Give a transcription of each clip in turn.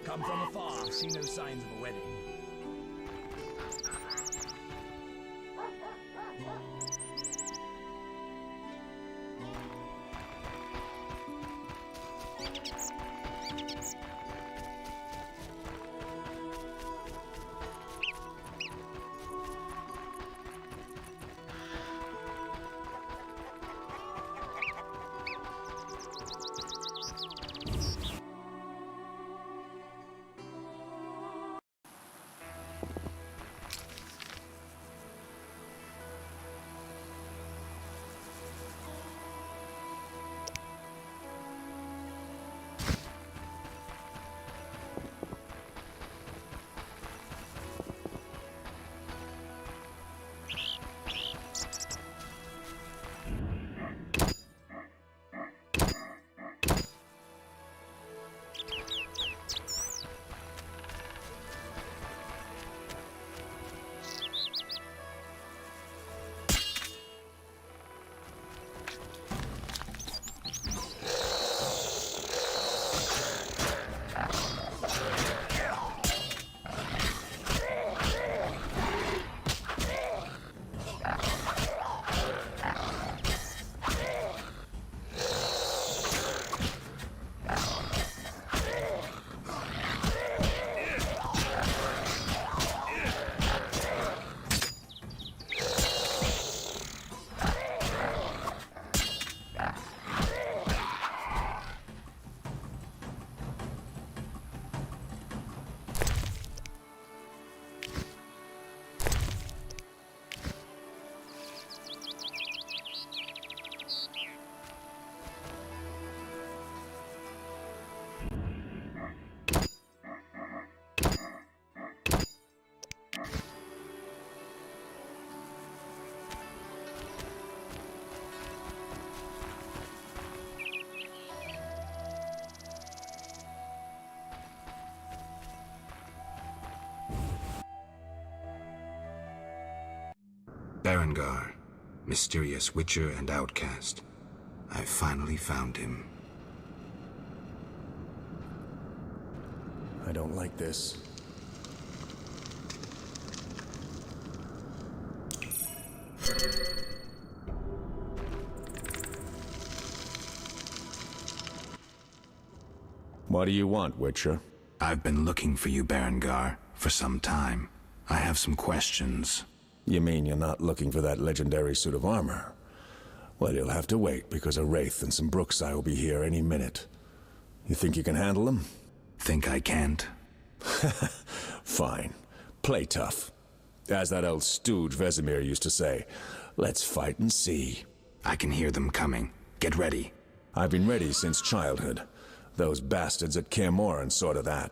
Come from afar, see no signs of a wedding. Berengar, mysterious witcher and outcast. I've finally found him. I don't like this. What do you want, Witcher? I've been looking for you, Berengar, for some time. I have some questions. You mean you're not looking for that legendary suit of armor? Well, you'll have to wait, because a Wraith and some Brookside will be here any minute. You think you can handle them? Think I can't? Fine. Play tough. As that old stooge Vesemir used to say, let's fight and see. I can hear them coming. Get ready. I've been ready since childhood. Those bastards at Kaer Morhen saw to that.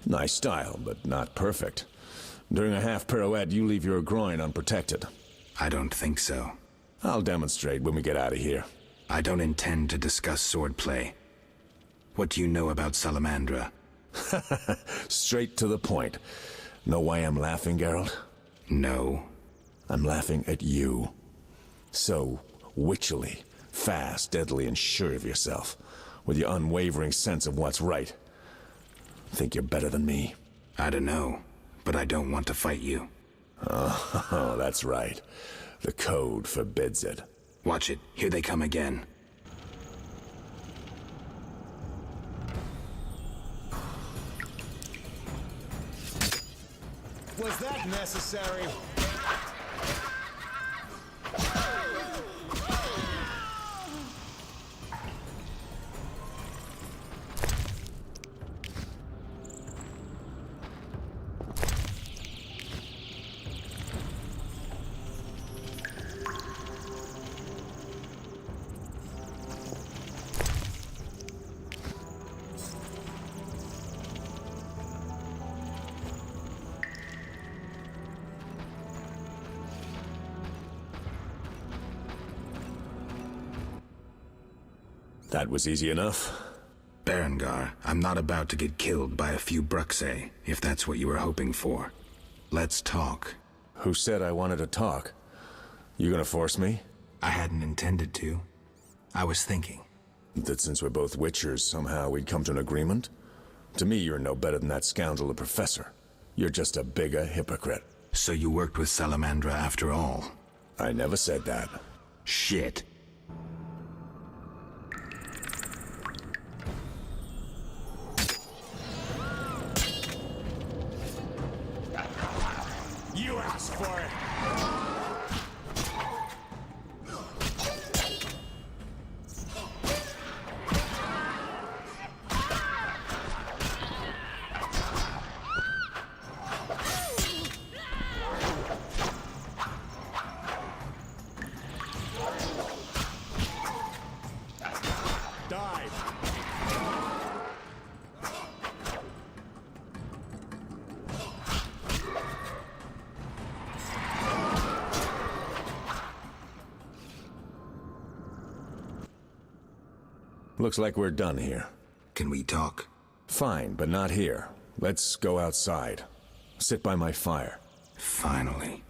Nice style, but not perfect. During a half pirouette, you leave your groin unprotected. I don't think so. I'll demonstrate when we get out of here. I don't intend to discuss swordplay. What do you know about Salamandra? Straight to the point. Know why I'm laughing, Geralt? No. I'm laughing at you. So witchily, fast, deadly, and sure of yourself, with your unwavering sense of what's right. Think you're better than me? I don't know, but I don't want to fight you. Oh, that's right. The code forbids it. Watch it. Here they come again. Was that necessary? That was easy enough. Berengar, I'm not about to get killed by a few Bruxae, if that's what you were hoping for. Let's talk. Who said I wanted to talk? You gonna force me? I hadn't intended to. I was thinking. That since we're both Witchers, somehow we'd come to an agreement? To me, you're no better than that scoundrel the Professor. You're just a bigger hypocrite. So you worked with Salamandra after all? I never said that. Shit. You asked for it! Dive! Looks like we're done here. Can we talk? Fine, but not here. Let's go outside. Sit by my fire. Finally.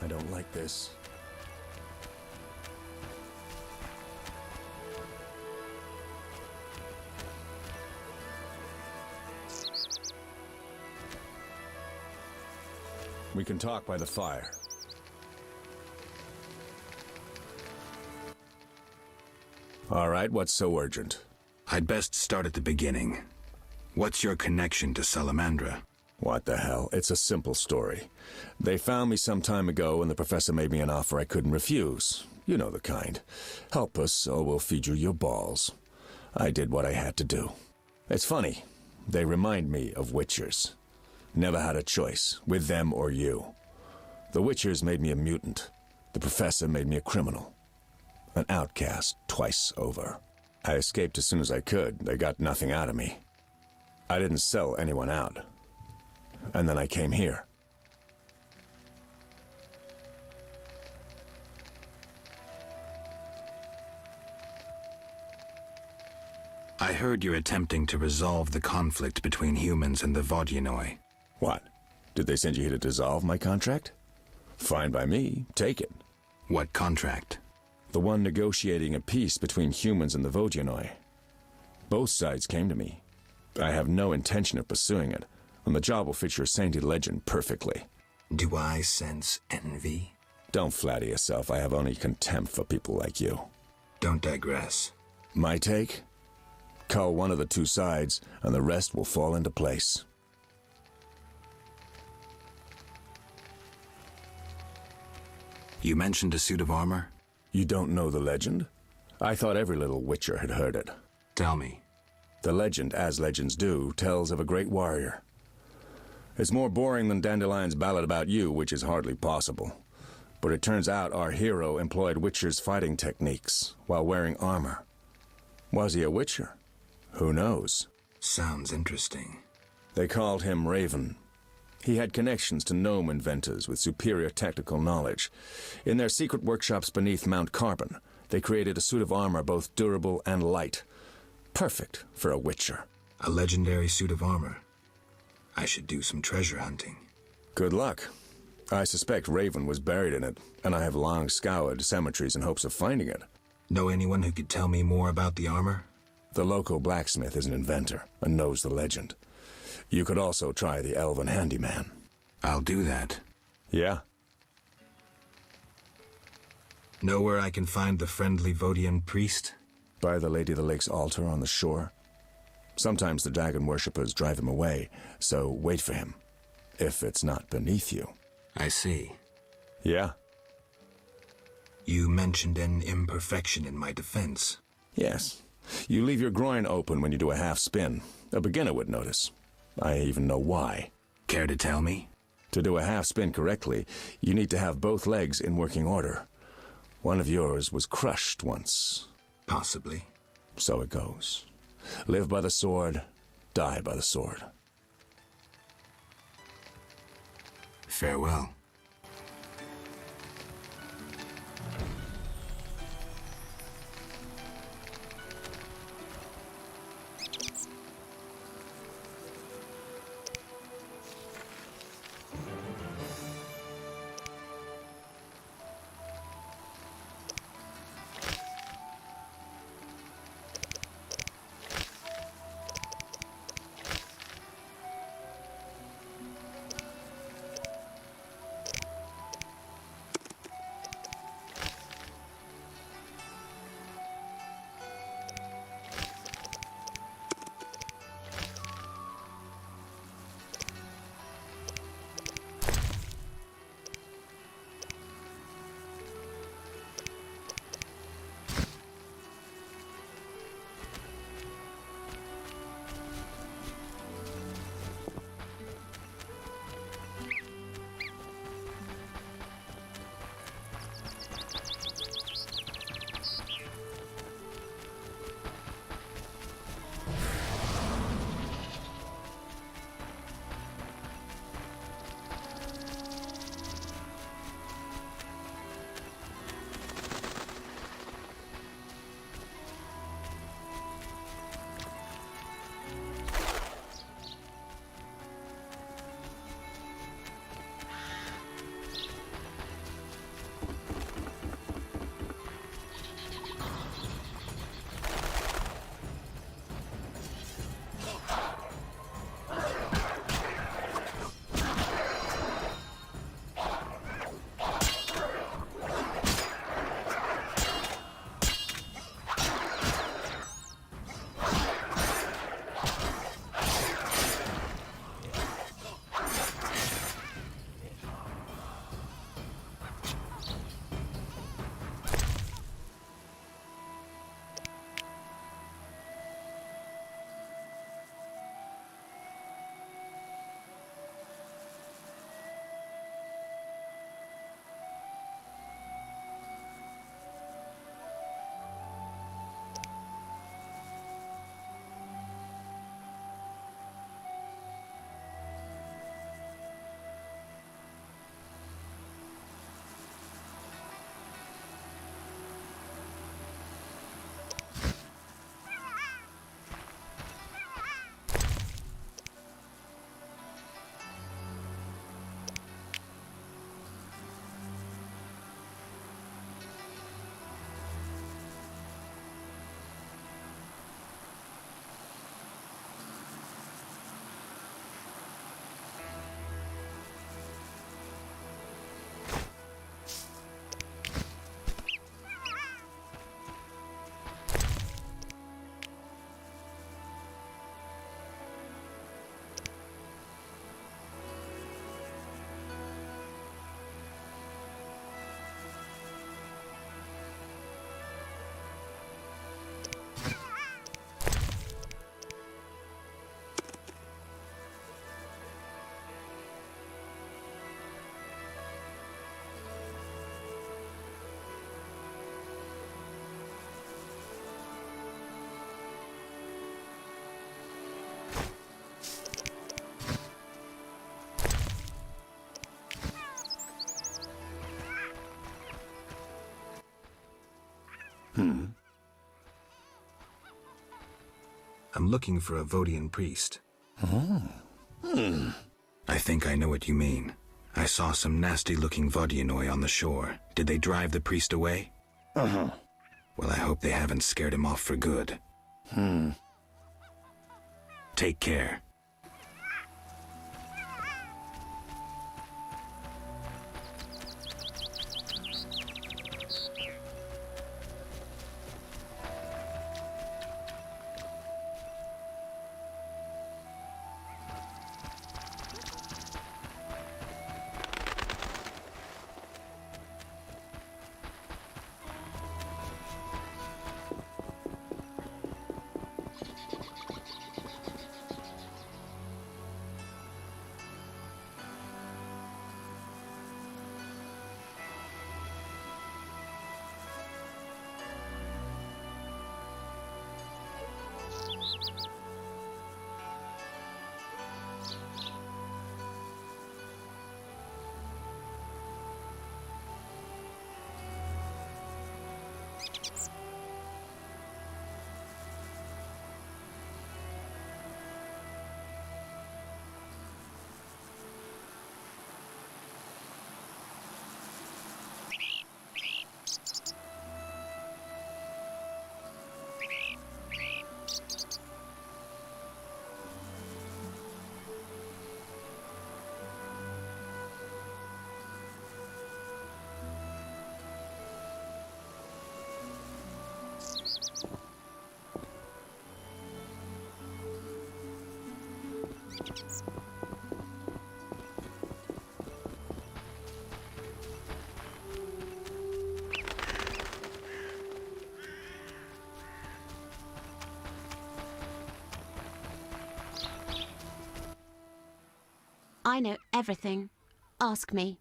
I don't like this. We can talk by the fire. All right, what's so urgent? I'd best start at the beginning. What's your connection to Salamandra? What the hell? It's a simple story. They found me some time ago and the professor made me an offer I couldn't refuse. You know the kind. Help us or we'll feed you your balls. I did what I had to do. It's funny. They remind me of Witchers. Never had a choice, with them or you. The Witchers made me a mutant. The professor made me a criminal. An outcast twice over. I escaped as soon as I could. They got nothing out of me. I didn't sell anyone out. And then I came here. I heard you're attempting to resolve the conflict between humans and the Vodyanoi. What? Did they send you here to dissolve my contract? Fine by me. Take it. What contract? The one negotiating a peace between humans and the Vodyanoi. Both sides came to me. I have no intention of pursuing it, and the job will fit your sainted legend perfectly. Do I sense envy? Don't flatter yourself. I have only contempt for people like you. Don't digress. My take? Cull one of the two sides, and the rest will fall into place. You mentioned a suit of armor? You don't know the legend? I thought every little Witcher had heard it. Tell me. The legend, as legends do, tells of a great warrior. It's more boring than Dandelion's ballad about you, which is hardly possible. But it turns out our hero employed Witcher's fighting techniques while wearing armor. Was he a Witcher? Who knows? Sounds interesting. They called him Raven. He had connections to gnome inventors with superior technical knowledge. In their secret workshops beneath Mount Carbon, they created a suit of armor both durable and light. Perfect for a Witcher. A legendary suit of armor. I should do some treasure hunting. Good luck. I suspect Raven was buried in it, and I have long scoured cemeteries in hopes of finding it. Know anyone who could tell me more about the armor? The local blacksmith is an inventor and knows the legend. You could also try the elven handyman. I'll do that. Yeah? Know where I can find the friendly Vodian priest? By the Lady of the Lake's altar on the shore. Sometimes the dragon worshippers drive him away, so wait for him. If it's not beneath you. I see. Yeah? You mentioned an imperfection in my defense. Yes. You leave your groin open when you do a half spin. A beginner would notice. I even know why. Care to tell me? To do a half spin correctly, you need to have both legs in working order. One of yours was crushed once. Possibly. So it goes. Live by the sword, die by the sword. Farewell. I'm looking for a Vodian priest. I think I know what you mean. I saw some nasty-looking Vodianoi on the shore. Did they drive the priest away? Well, I hope they haven't scared him off for good. Take care. I know everything. Ask me.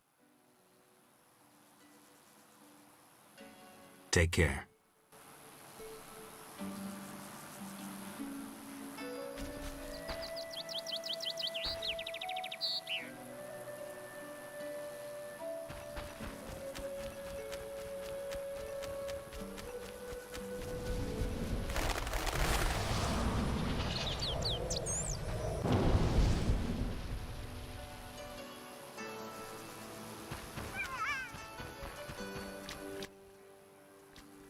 Take care.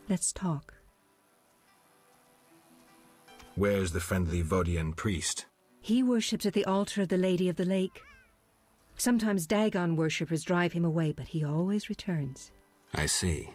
Let's talk. Where's the friendly Vodian priest? He worships at the altar of the Lady of the Lake. Sometimes Dagon worshippers drive him away, but he always returns. I see.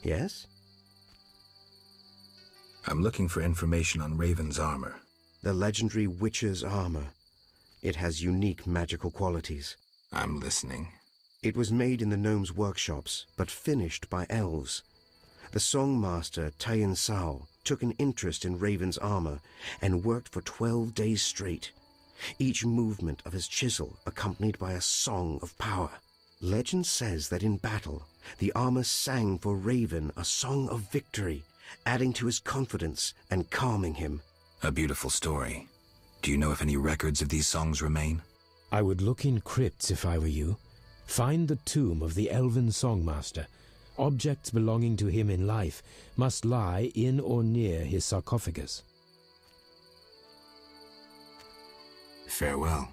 Yes? I'm looking for information on Raven's armor. The legendary Witcher's armor. It has unique magical qualities. I'm listening. It was made in the gnomes' workshops, but finished by elves. The songmaster Tayan Sao took an interest in Raven's armor and worked for 12 days straight, each movement of his chisel accompanied by a song of power. Legend says that in battle, the armor sang for Raven a song of victory, adding to his confidence and calming him. A beautiful story. Do you know if any records of these songs remain? I would look in crypts if I were you. Find the tomb of the elven songmaster. Objects belonging to him in life must lie in or near his sarcophagus. Farewell.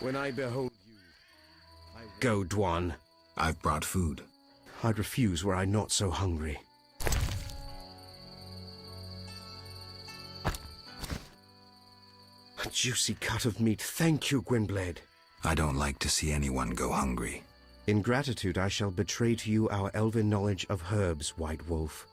When I behold you, I go, Dwan. I've brought food. I'd refuse were I not so hungry. A juicy cut of meat. Thank you, Gwynblade. I don't like to see anyone go hungry. In gratitude, I shall betray to you our elven knowledge of herbs, White Wolf.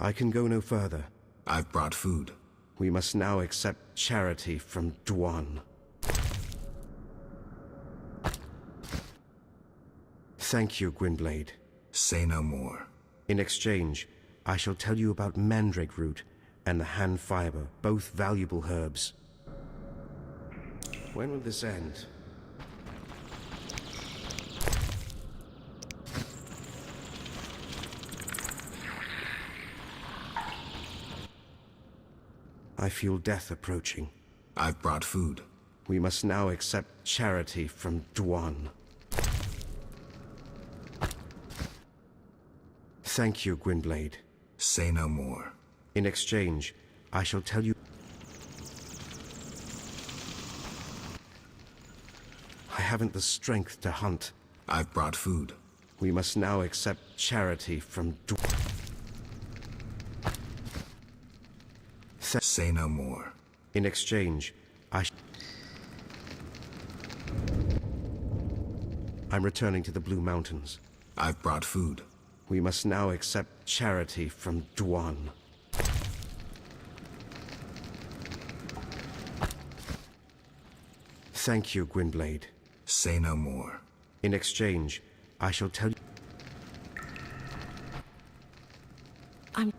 I can go no further. I've brought food. We must now accept charity from Dwan. Thank you, Gwynblade. Say no more. In exchange, I shall tell you about mandrake root and the hand fiber, both valuable herbs. When will this end? I feel death approaching. I've brought food. We must now accept charity from Dwan. Thank you, Gwynblade. Say no more. In exchange, I shall tell you... I haven't the strength to hunt. I've brought food. We must now accept charity from Dwan. Say no more. In exchange, I'm returning to the Blue Mountains. I've brought food. We must now accept charity from Dwan. Thank you, Gwynblade. Say no more. In exchange, I shall tell you... I'm...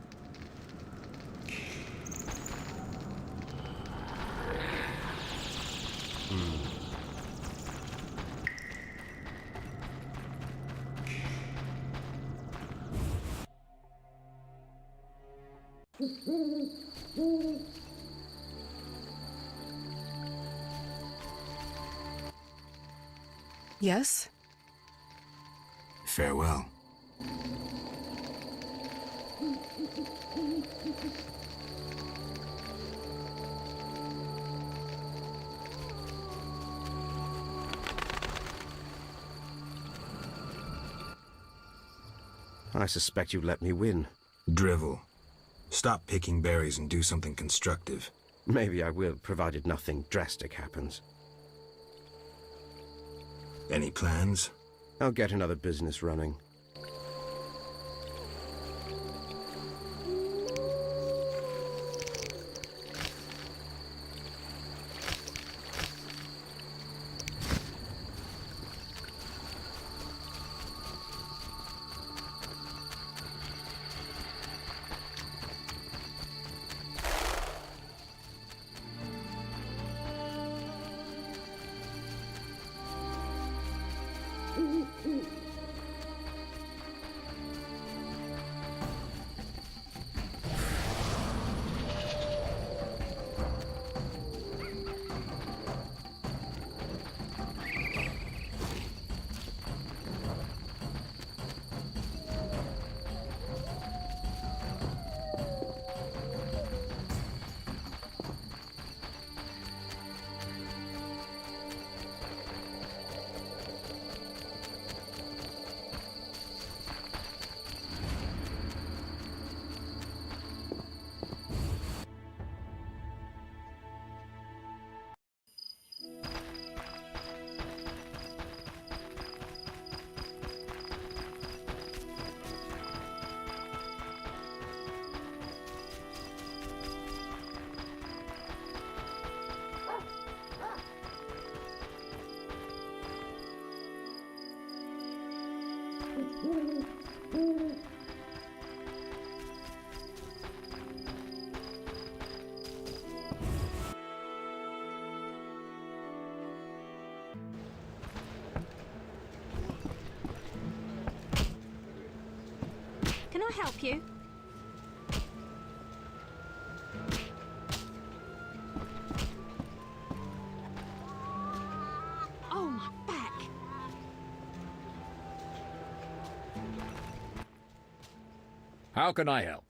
Yes? Farewell. I suspect you'd let me win. Drivel. Stop picking berries and do something constructive. Maybe I will, provided nothing drastic happens. Any plans? I'll get another business running. Can I help you? Oh, my back. How can I help?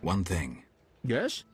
One thing. Yes?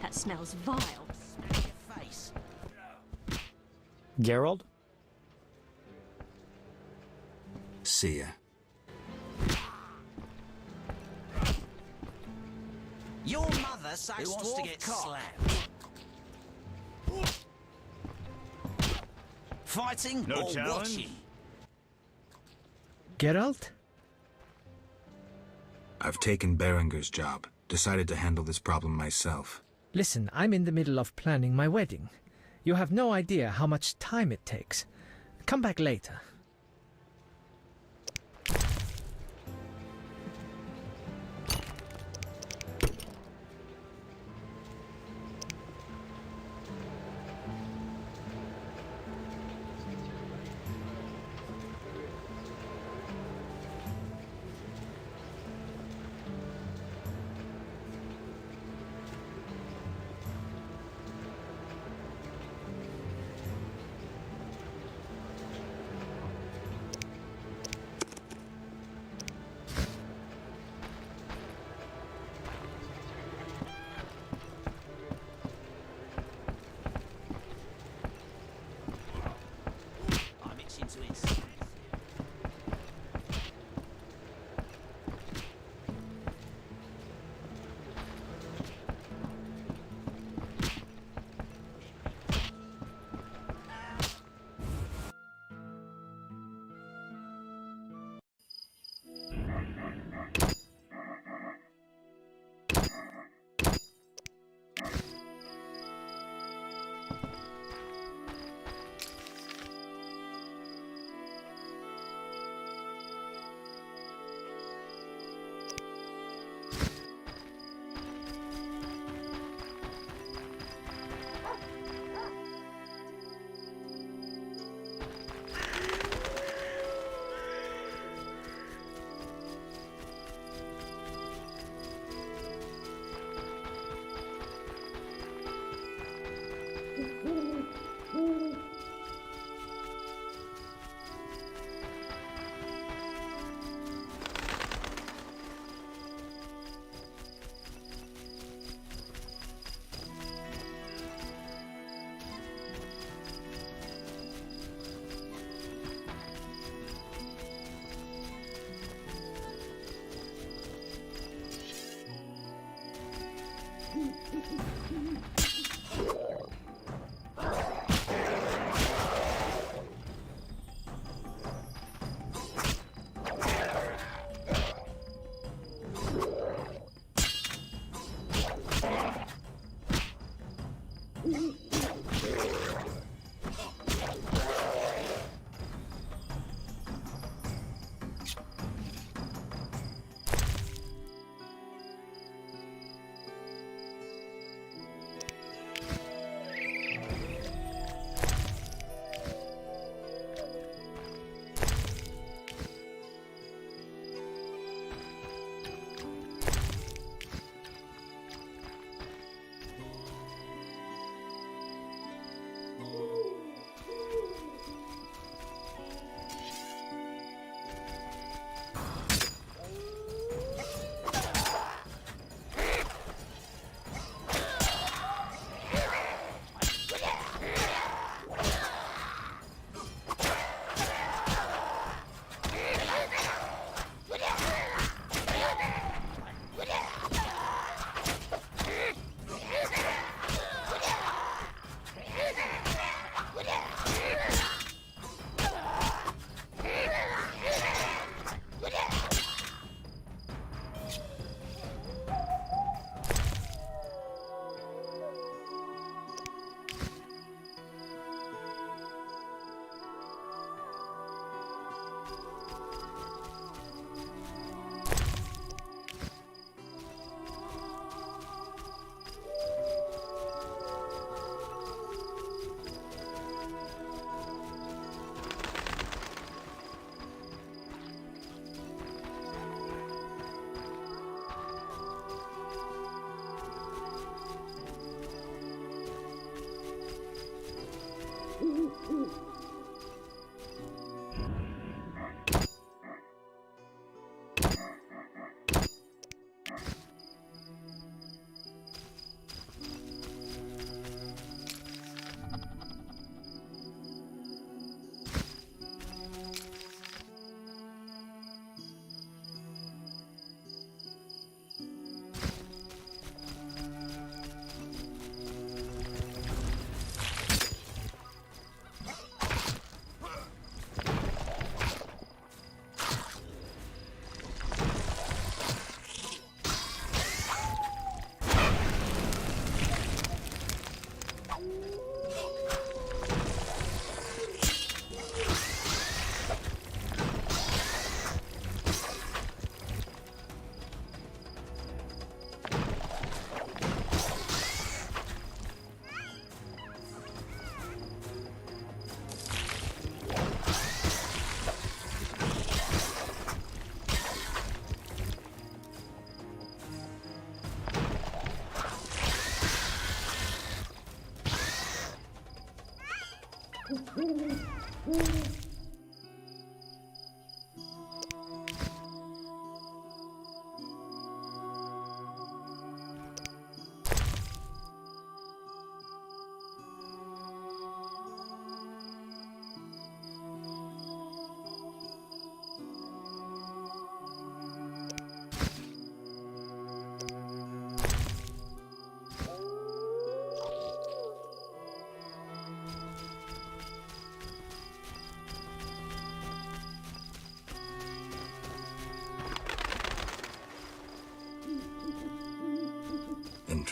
That smells vile. Smash your face. Geralt? See ya. Your mother sucks wants to get slapped. Fighting No or challenge? watching? Geralt? I've taken Berenger's job. Decided to handle this problem myself. Listen, I'm in the middle of planning my wedding. You have no idea how much time it takes. Come back later. I'm itching to insist.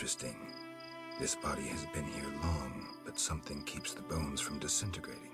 Interesting. This body has been here long, but something keeps the bones from disintegrating.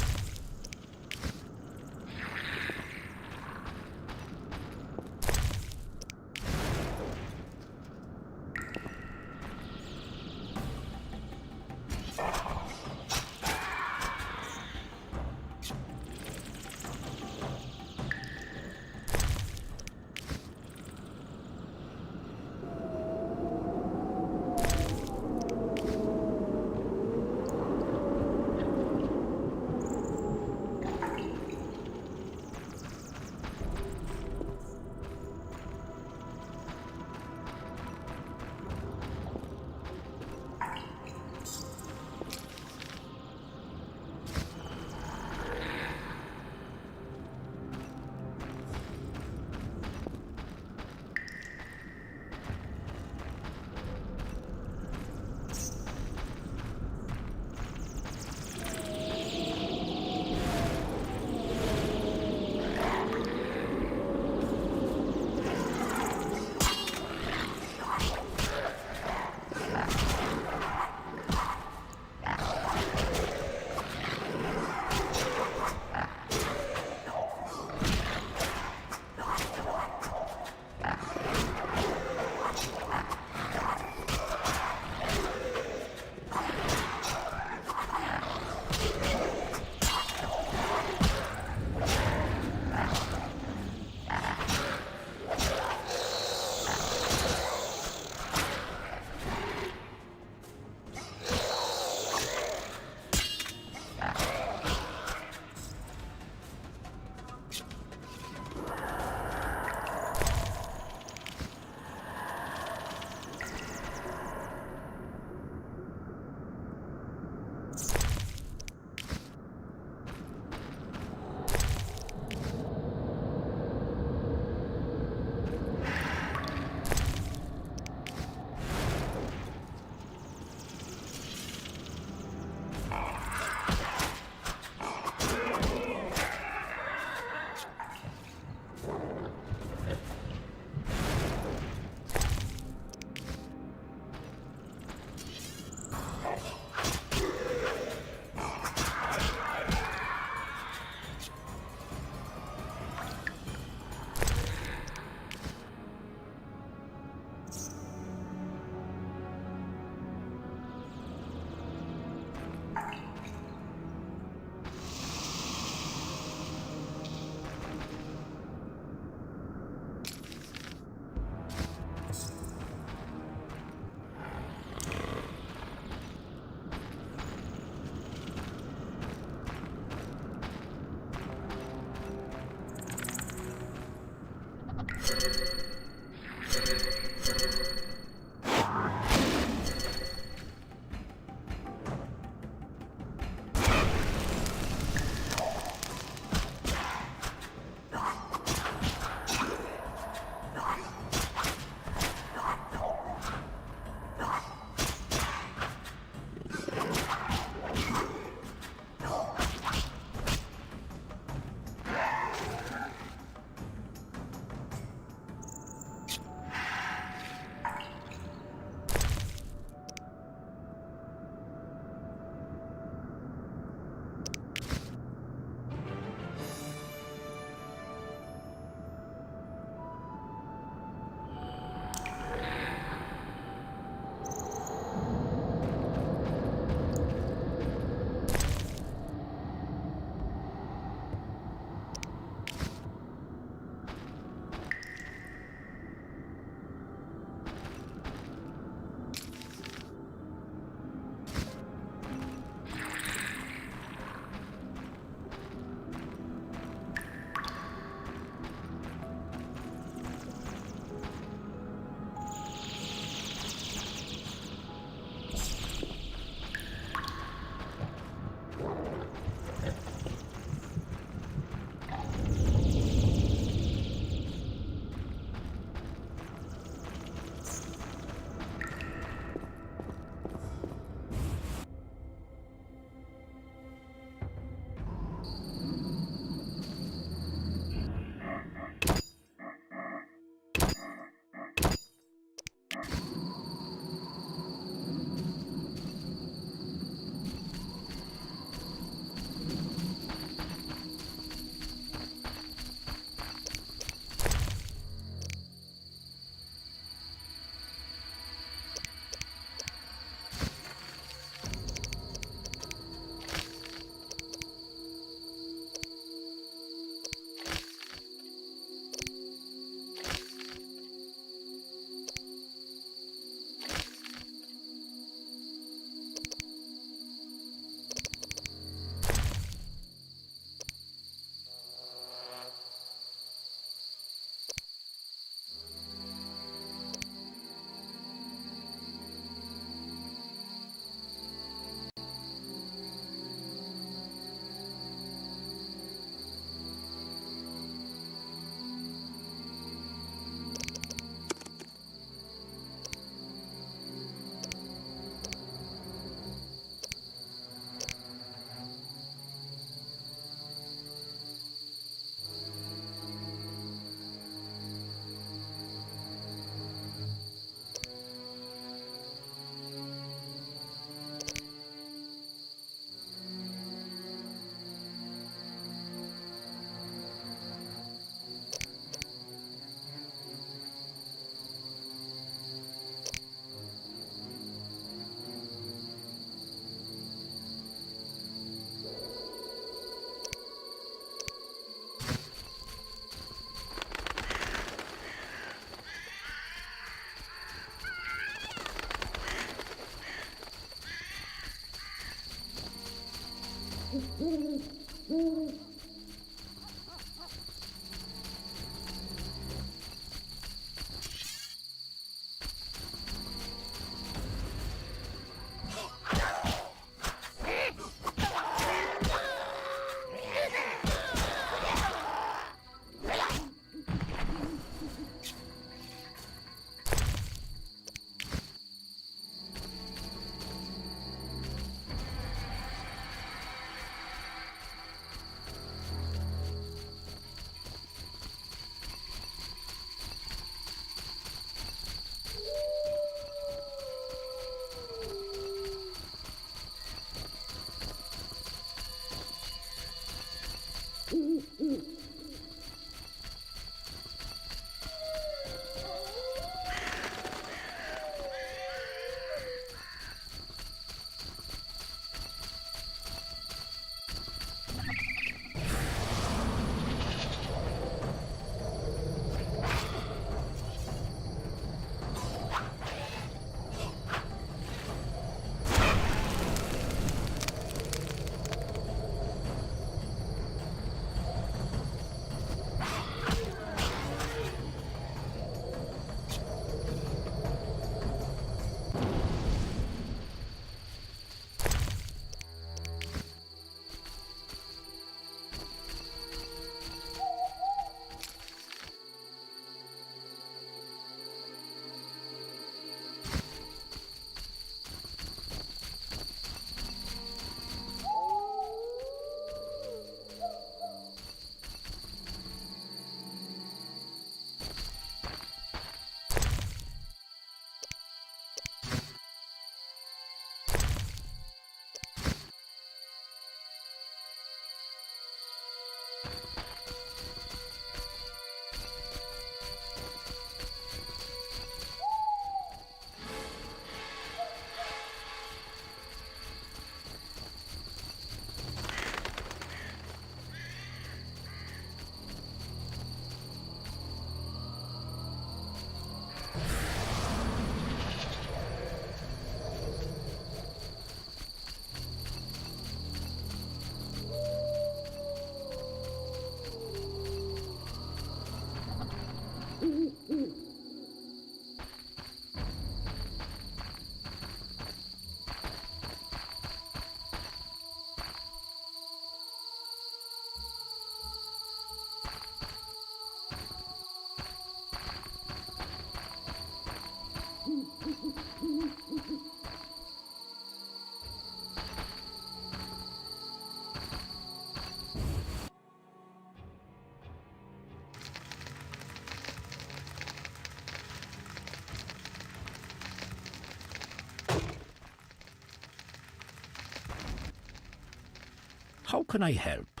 How can I help?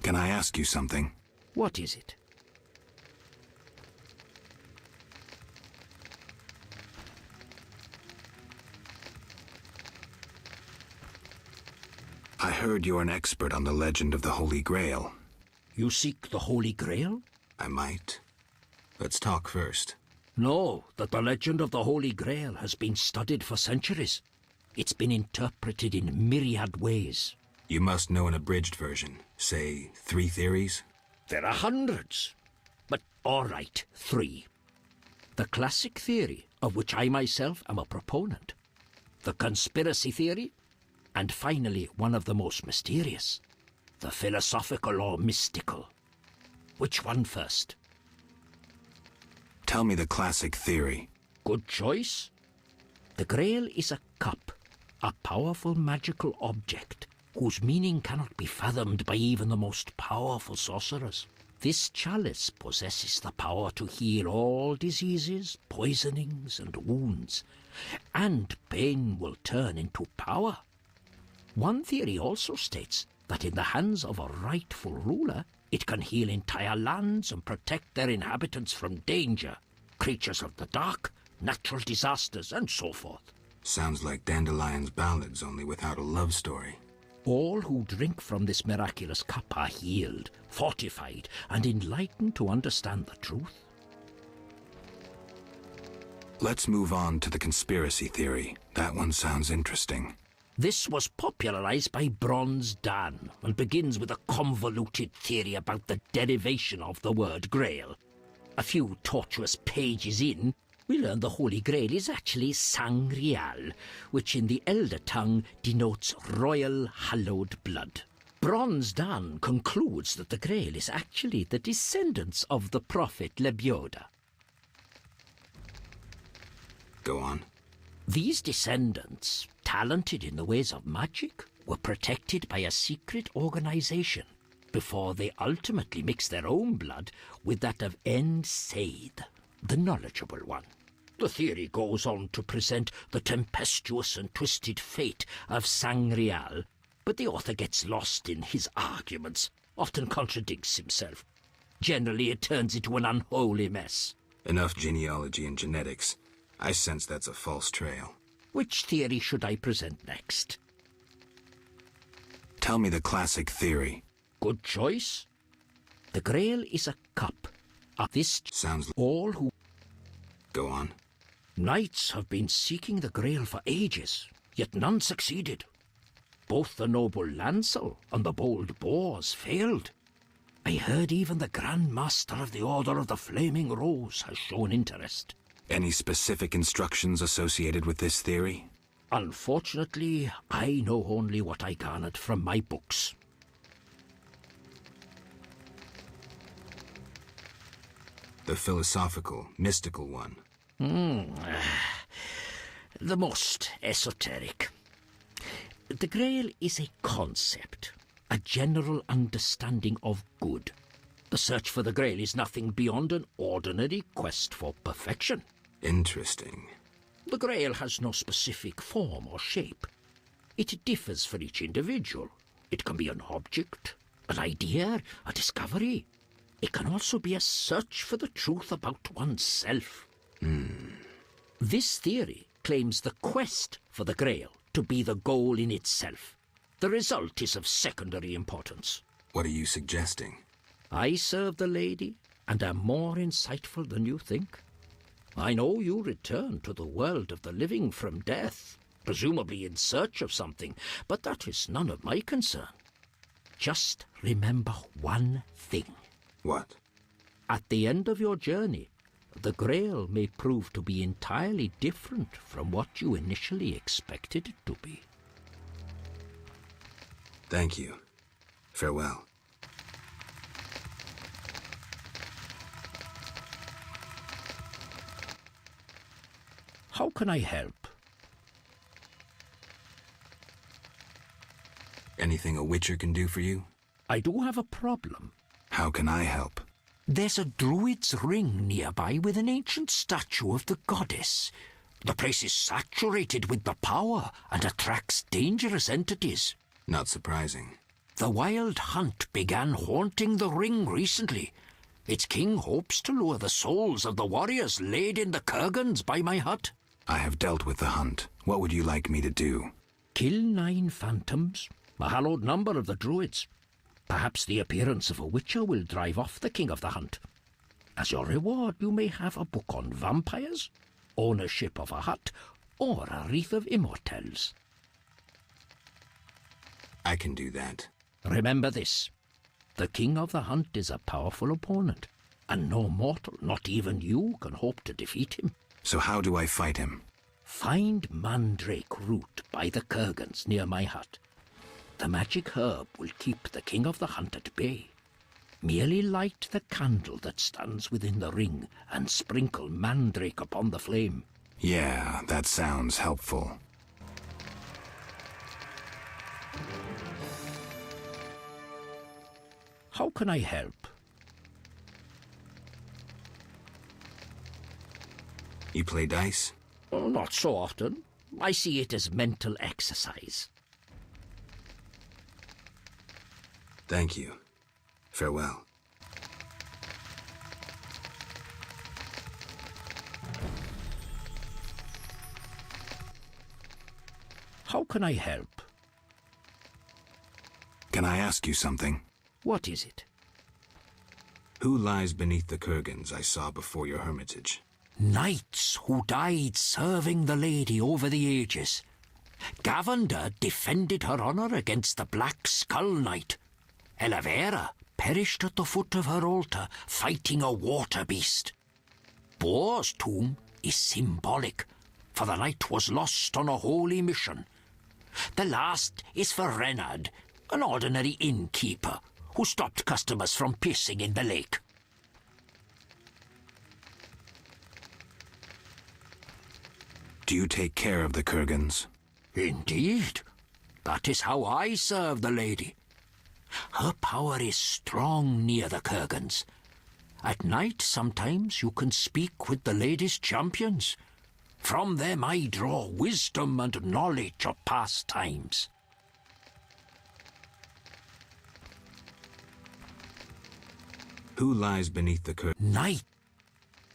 Can I ask you something? What is it? I heard you're an expert on the legend of the Holy Grail. You seek the Holy Grail? I might. Let's talk first. Know that the legend of the Holy Grail has been studied for centuries. It's been interpreted in myriad ways. You must know an abridged version. Say, 3 theories? There are hundreds. But all right, 3. The classic theory, of which I myself am a proponent. The conspiracy theory. And finally, one of the most mysterious. The philosophical or mystical. Which one first? Tell me the classic theory. Good choice. The Grail is a cup, a powerful magical object whose meaning cannot be fathomed by even the most powerful sorcerers. This chalice possesses the power to heal all diseases, poisonings, and wounds, and pain will turn into power. One theory also states that in the hands of a rightful ruler, it can heal entire lands and protect their inhabitants from danger, creatures of the dark, natural disasters, and so forth. Sounds like Dandelion's ballads, only without a love story. All who drink from this miraculous cup are healed, fortified, and enlightened to understand the truth. Let's move on to the conspiracy theory. That one sounds interesting. This was popularized by Bronze Dan and begins with a convoluted theory about the derivation of the word Grail. A few tortuous pages in, we learn the Holy Grail is actually Sangreal, which in the Elder tongue denotes royal hallowed blood. Bronze Dan concludes that the Grail is actually the descendants of the prophet Lebioda. Go on. These descendants, talented in the ways of magic, were protected by a secret organization before they ultimately mixed their own blood with that of Said, the knowledgeable one. The theory goes on to present the tempestuous and twisted fate of Sangreal, but the author gets lost in his arguments, often contradicts himself. Generally, it turns into an unholy mess. Enough genealogy and genetics. I sense that's a false trail. Which theory should I present next? Tell me the classic theory. Good choice. The Grail is a cup. This sounds like all who... Go on. Knights have been seeking the Grail for ages, yet none succeeded. Both the noble Lancel and the bold Boars failed. I heard even the Grand Master of the Order of the Flaming Rose has shown interest. Any specific instructions associated with this theory? Unfortunately, I know only what I garnered from my books. The philosophical, mystical one. The most esoteric. The Grail is a concept, a general understanding of good. The search for the Grail is nothing beyond an ordinary quest for perfection. Interesting. The Grail has no specific form or shape. It differs for each individual. It can be an object, an idea, a discovery. It can also be a search for the truth about oneself. This theory claims the quest for the Grail to be the goal in itself. The result is of secondary importance. What are you suggesting? I serve the lady and am more insightful than you think. I know you return to the world of the living from death, presumably in search of something, but that is none of my concern. Just remember one thing. What? At the end of your journey, the Grail may prove to be entirely different from what you initially expected it to be. Thank you. Farewell. How can I help? Anything a Witcher can do for you? I do have a problem. How can I help? There's a druid's ring nearby with an ancient statue of the goddess. The place is saturated with the power and attracts dangerous entities. Not surprising. The Wild Hunt began haunting the ring recently. Its king hopes to lure the souls of the warriors laid in the kurgans by my hut. I have dealt with the hunt. What would you like me to do? Kill 9 phantoms, a hallowed number of the druids. Perhaps the appearance of a witcher will drive off the king of the hunt. As your reward, you may have a book on vampires, ownership of a hut, or a wreath of immortelles. I can do that. Remember this. The king of the hunt is a powerful opponent, and no mortal, not even you, can hope to defeat him. So how do I fight him? Find mandrake root by the kurgans near my hut. The magic herb will keep the king of the hunt at bay. Merely light the candle that stands within the ring and sprinkle mandrake upon the flame. Yeah, that sounds helpful. How can I help? You play dice? Oh, not so often. I see it as mental exercise. Thank you. Farewell. How can I help? Can I ask you something? What is it? Who lies beneath the kurgans I saw before your hermitage? Knights who died serving the lady over the ages. Gavanda defended her honour against the Black Skull Knight. Elavera perished at the foot of her altar, fighting a water beast. Boar's tomb is symbolic, for the knight was lost on a holy mission. The last is for Renard, an ordinary innkeeper, who stopped customers from pissing in the lake. Do you take care of the kurgans? Indeed. That is how I serve the lady. Her power is strong near the kurgans. At night, sometimes you can speak with the lady's champions. From them I draw wisdom and knowledge of past times. Who lies beneath the kurgans? Night.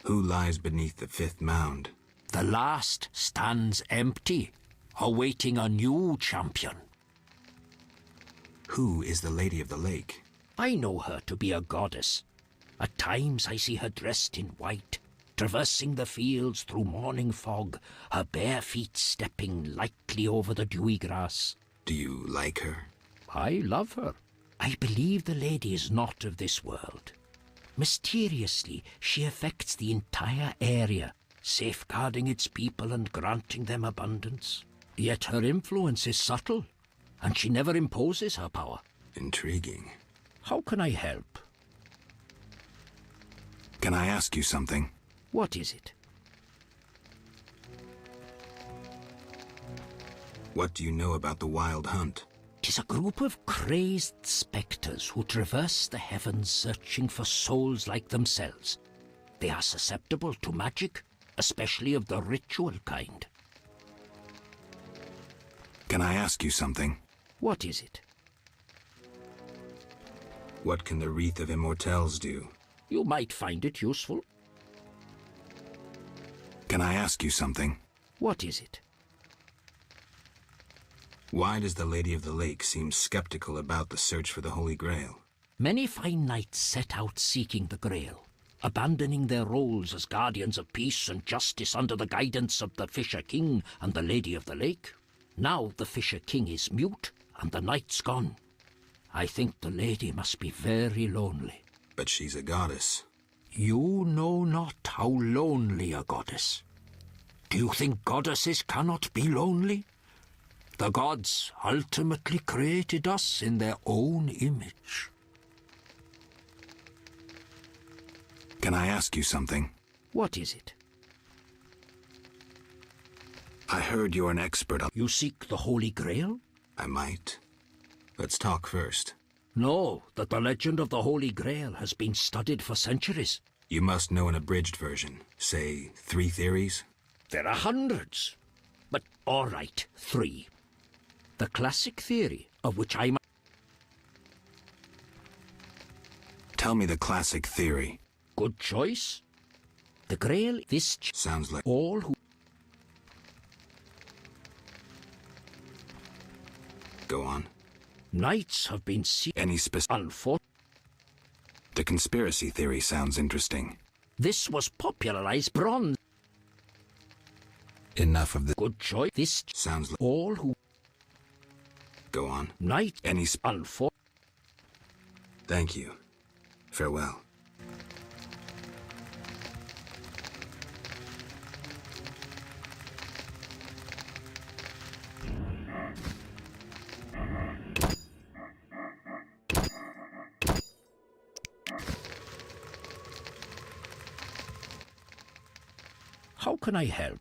Who lies beneath the 5th mound? The last stands empty, awaiting a new champion. Who is the Lady of the Lake? I know her to be a goddess. At times I see her dressed in white, traversing the fields through morning fog, her bare feet stepping lightly over the dewy grass. Do you like her? I love her. I believe the lady is not of this world. Mysteriously, she affects the entire area, safeguarding its people and granting them abundance. Yet her influence is subtle, and she never imposes her power. Intriguing. How can I help? Can I ask you something? What is it? What do you know about the Wild Hunt? 'Tis a group of crazed spectres who traverse the heavens searching for souls like themselves. They are susceptible to magic, especially of the ritual kind. Can I ask you something? What is it? What can the Wreath of Immortelles do? You might find it useful. Can I ask you something? What is it? Why does the Lady of the Lake seem skeptical about the search for the Holy Grail? Many fine knights set out seeking the Grail, abandoning their roles as guardians of peace and justice under the guidance of the Fisher King and the Lady of the Lake. Now the Fisher King is mute and the knight's gone. I think the lady must be very lonely. But she's a goddess. You know not how lonely a goddess. Do you think goddesses cannot be lonely? The gods ultimately created us in their own image. Can I ask you something? What is it? I heard you're an expert on... You seek the Holy Grail? I might. Let's talk first. Know that the legend of the Holy Grail has been studied for centuries. You must know an abridged version. Say, 3 theories? There are hundreds. But all right, 3. The classic theory, of which I might... Tell me the classic theory. Good choice. The Grail, Sounds like... all who... Go on. Knights have been seen... Any specific... Unfortunately, The conspiracy theory sounds interesting. this was popularized bronze. Enough of the... Good choice. This... Sounds like... all who... Go on. Knight... Any... Unfortunately, Thank you. Farewell. how can I help?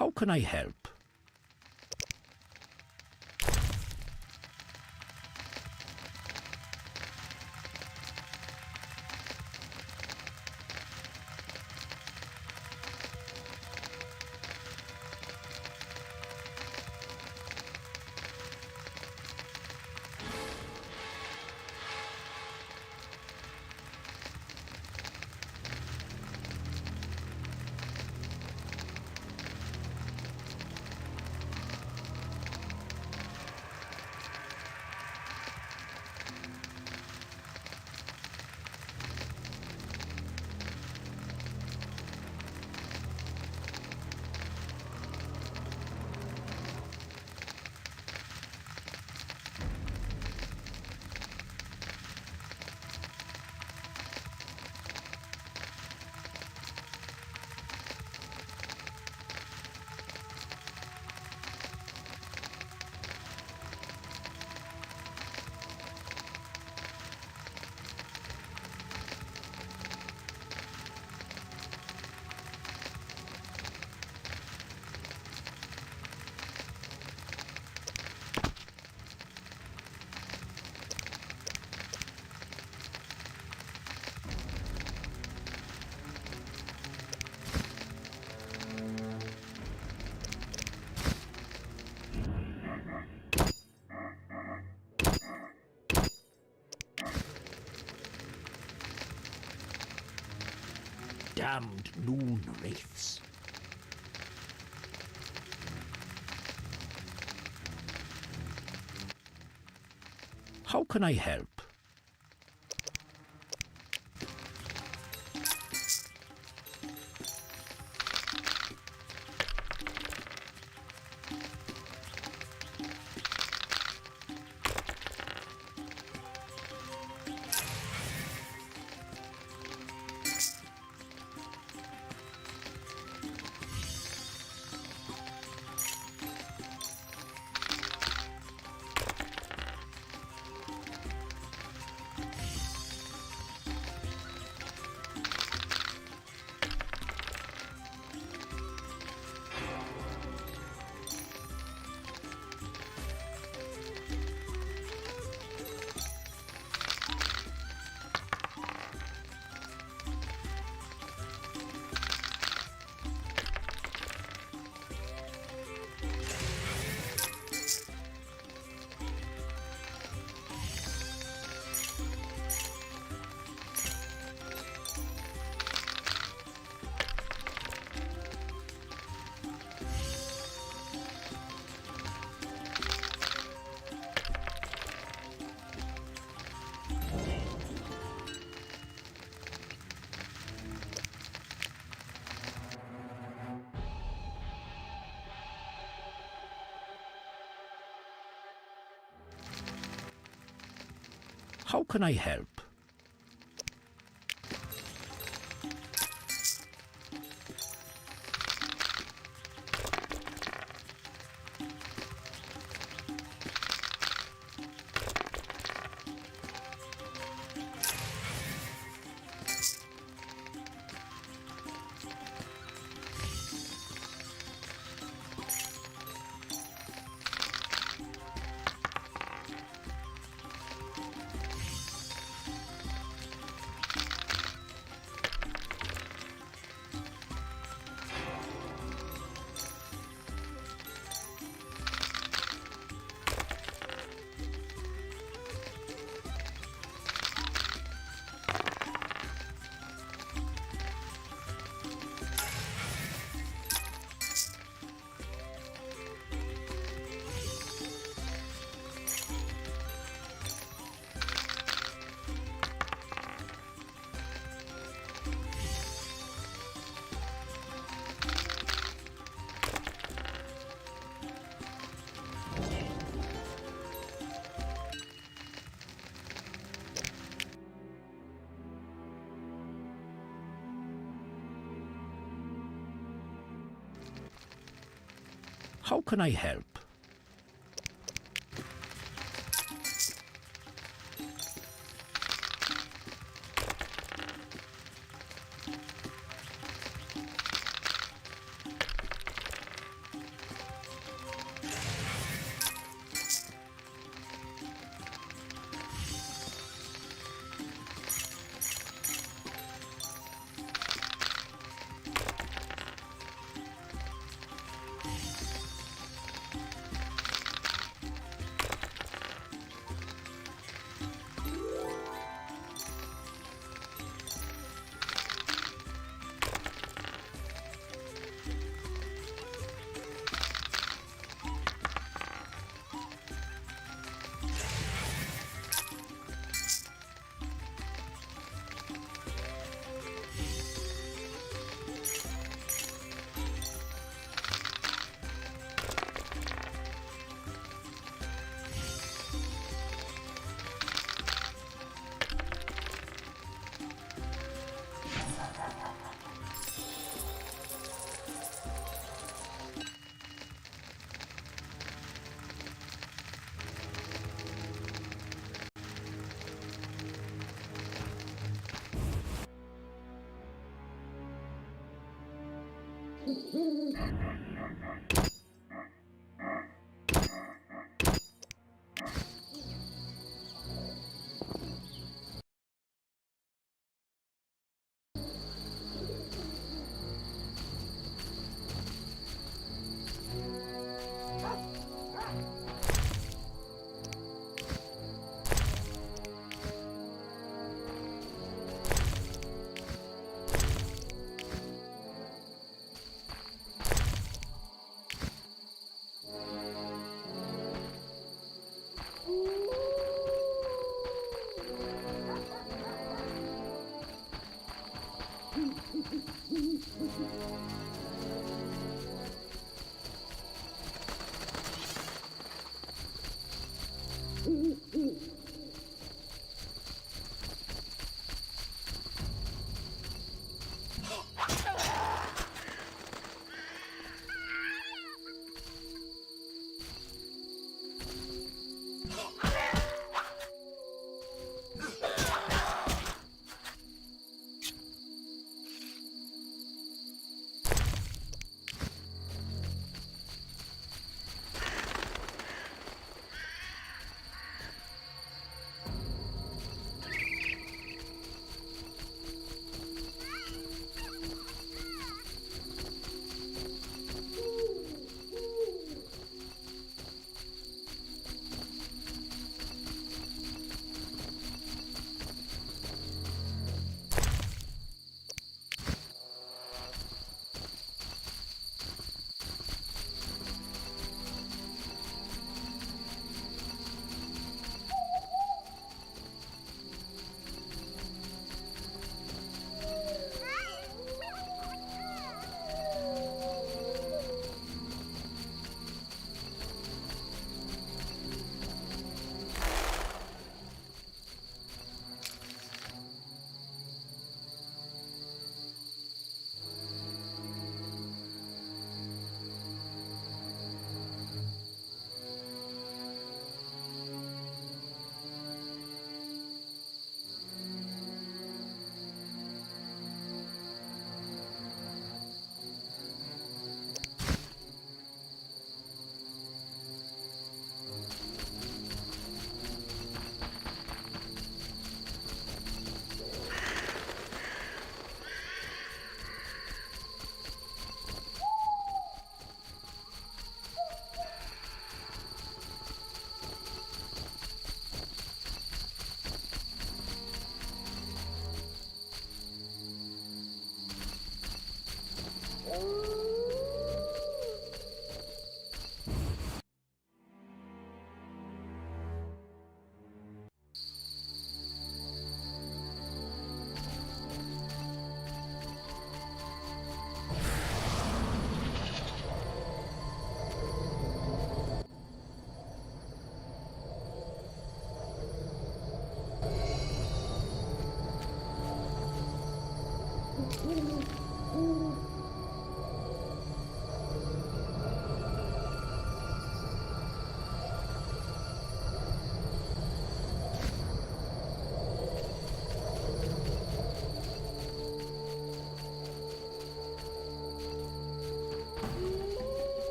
How can I help? Damned noon wraiths. How can I help? How can I help? How can I help?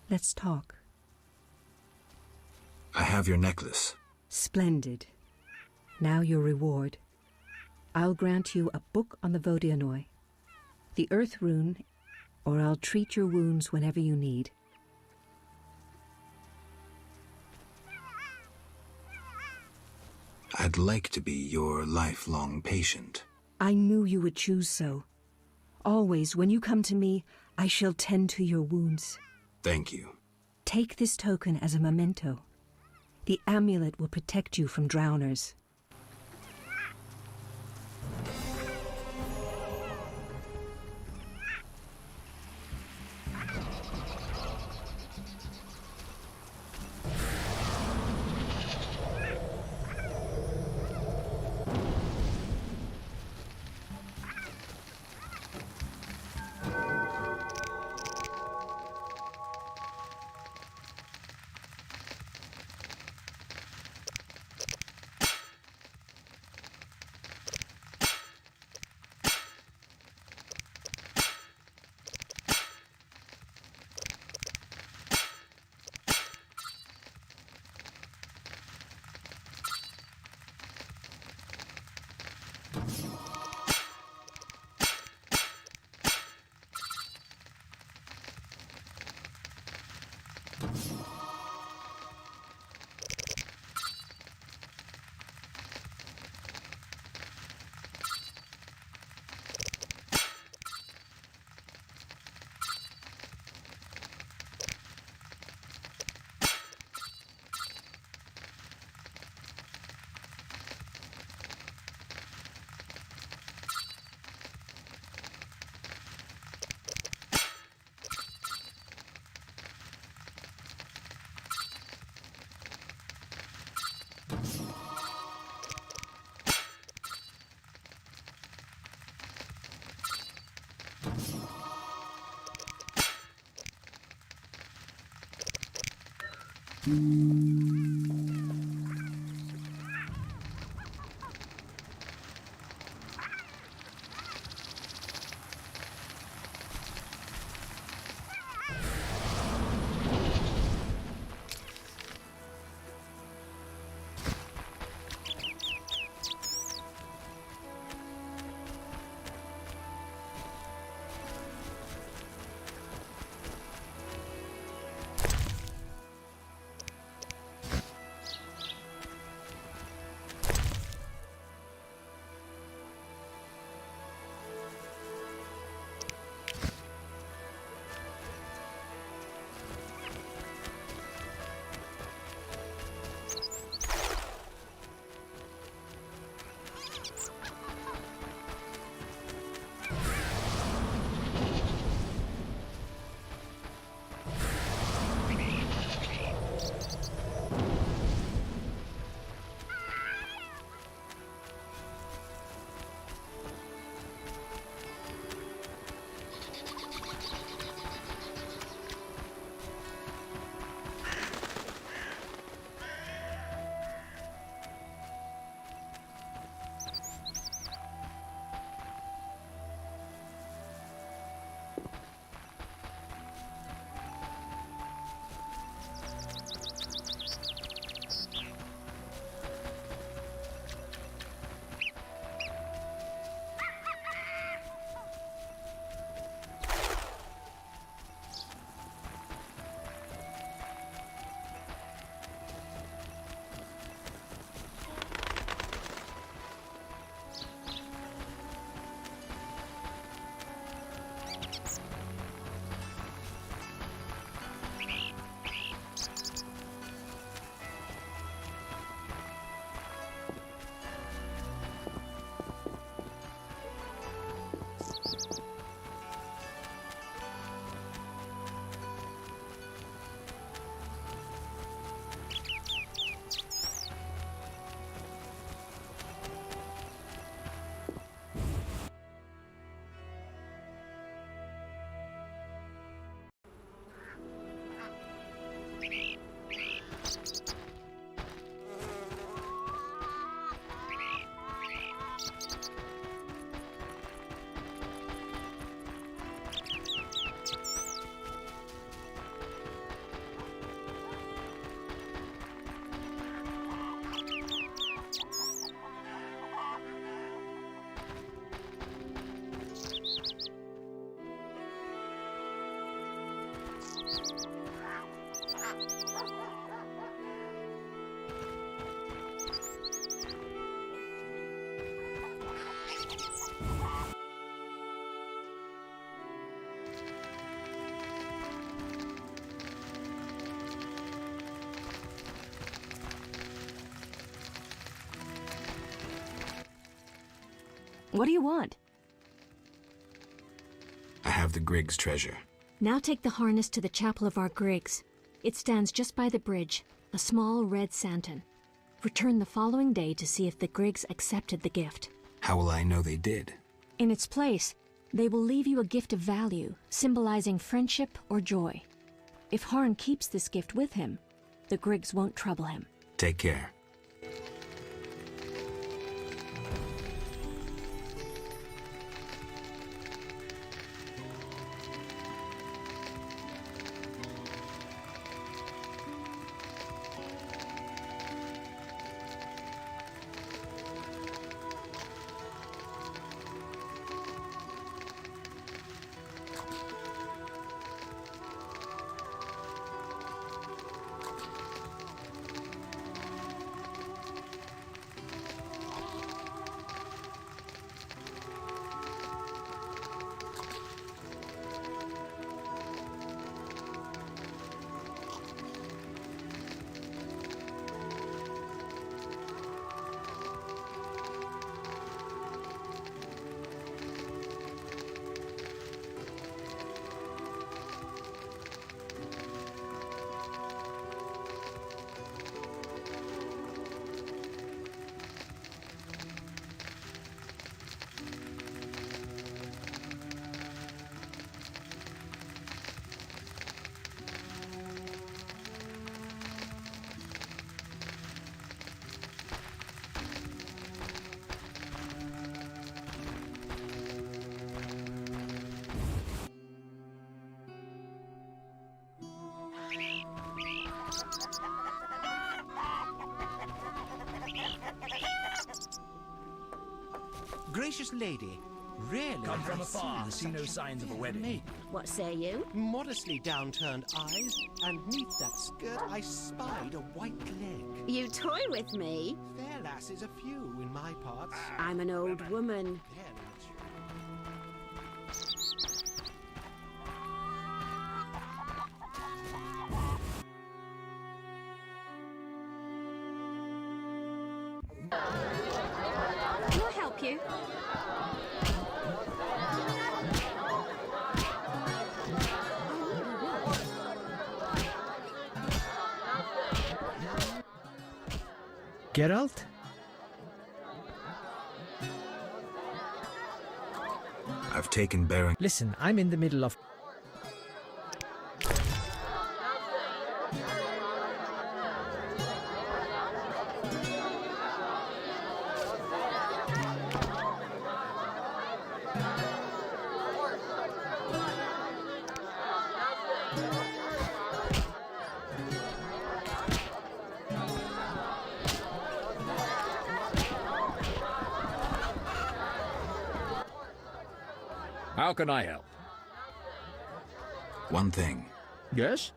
Let's talk. I have your necklace. Splendid. Now your reward. I'll grant you a book on the Vodianoi, the Earth Rune, or I'll treat your wounds whenever you need. I'd like to be your lifelong patient. I knew you would choose so. Always, when you come to me, I shall tend to your wounds. Thank you. Take this token as a memento. The amulet will protect you from drowners. What do you want? I have the Griggs treasure. Now take the harness to the chapel of our Griggs. It stands just by the bridge, a small red santon. Return the following day to see if the Griggs accepted the gift. How will I know they did? In its place, they will leave you a gift of value, symbolizing friendship or joy. If Harn keeps this gift with him, the Griggs won't trouble him. Take care. Gracious lady, really? Come from I afar, see no signs of a wedding. What say you? Modestly downturned eyes, and neath that skirt I spied a white leg. You toy with me? Fair lasses a few in my parts. I'm an old woman. Can I help you? Geralt? I've taken bearing. Listen, I'm in the middle of... How can I help? One thing. Yes?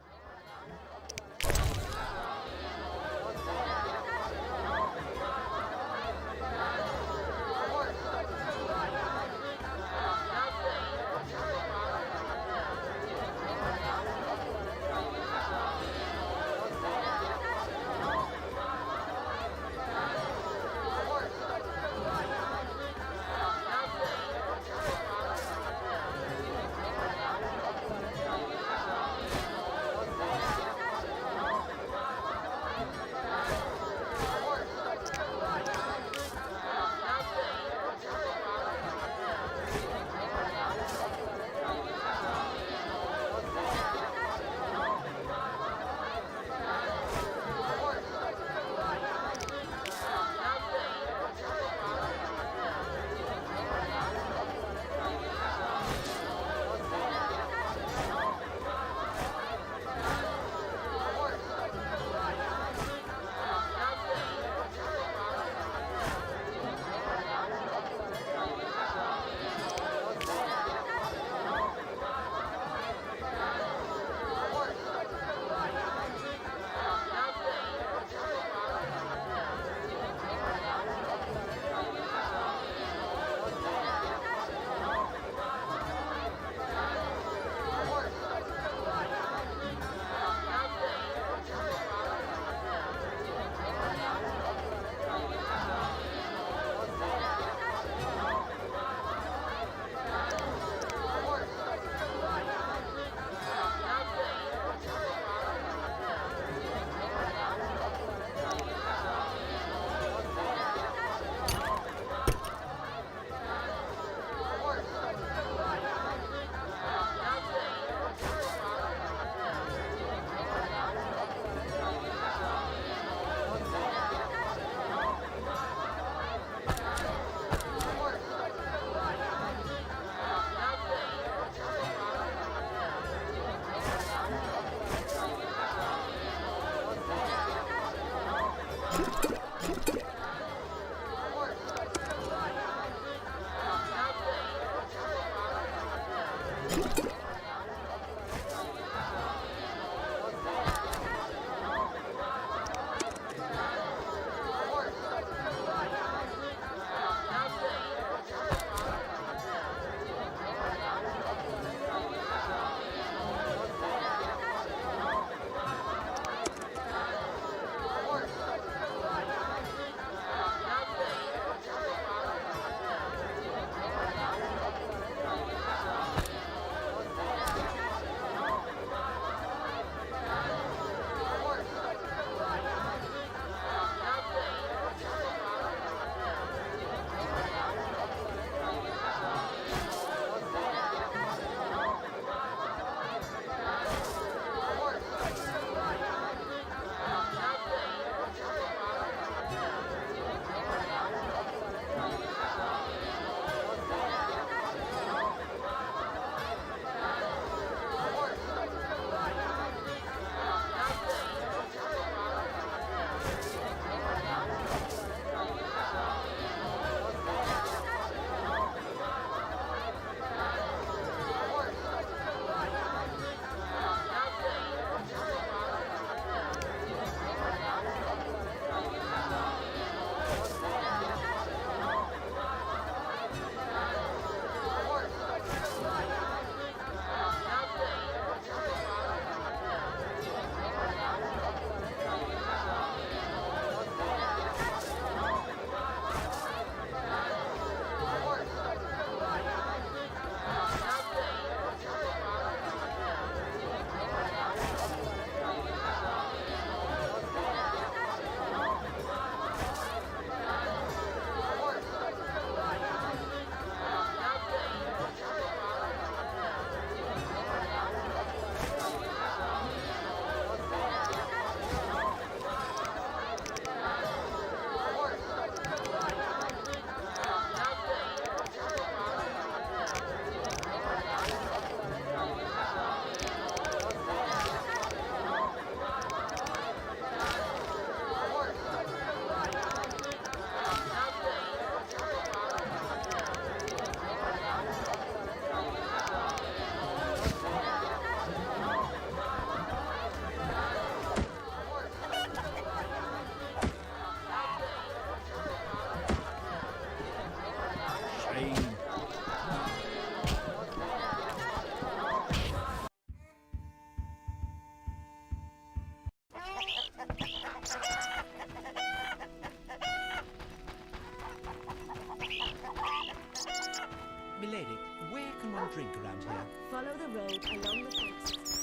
lady, where can one drink around here? Follow the road along the fences.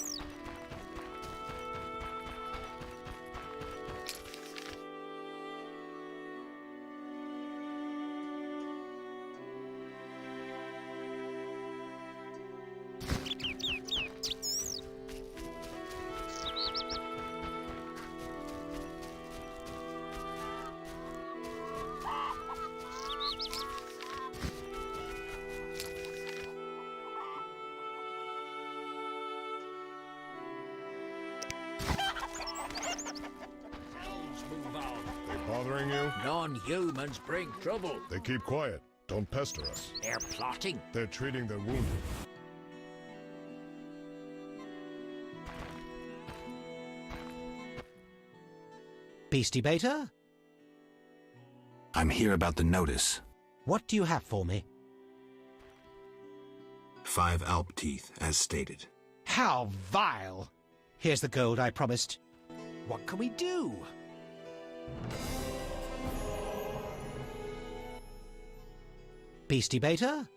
Bothering you? Non-humans bring trouble. They keep quiet. Don't pester us. They're plotting. They're treating their wounded. Beastie Beta? I'm here about the notice. What do you have for me? 5 Alp teeth, as stated. How vile! Here's the gold I promised. What can we do? Beastie Beta?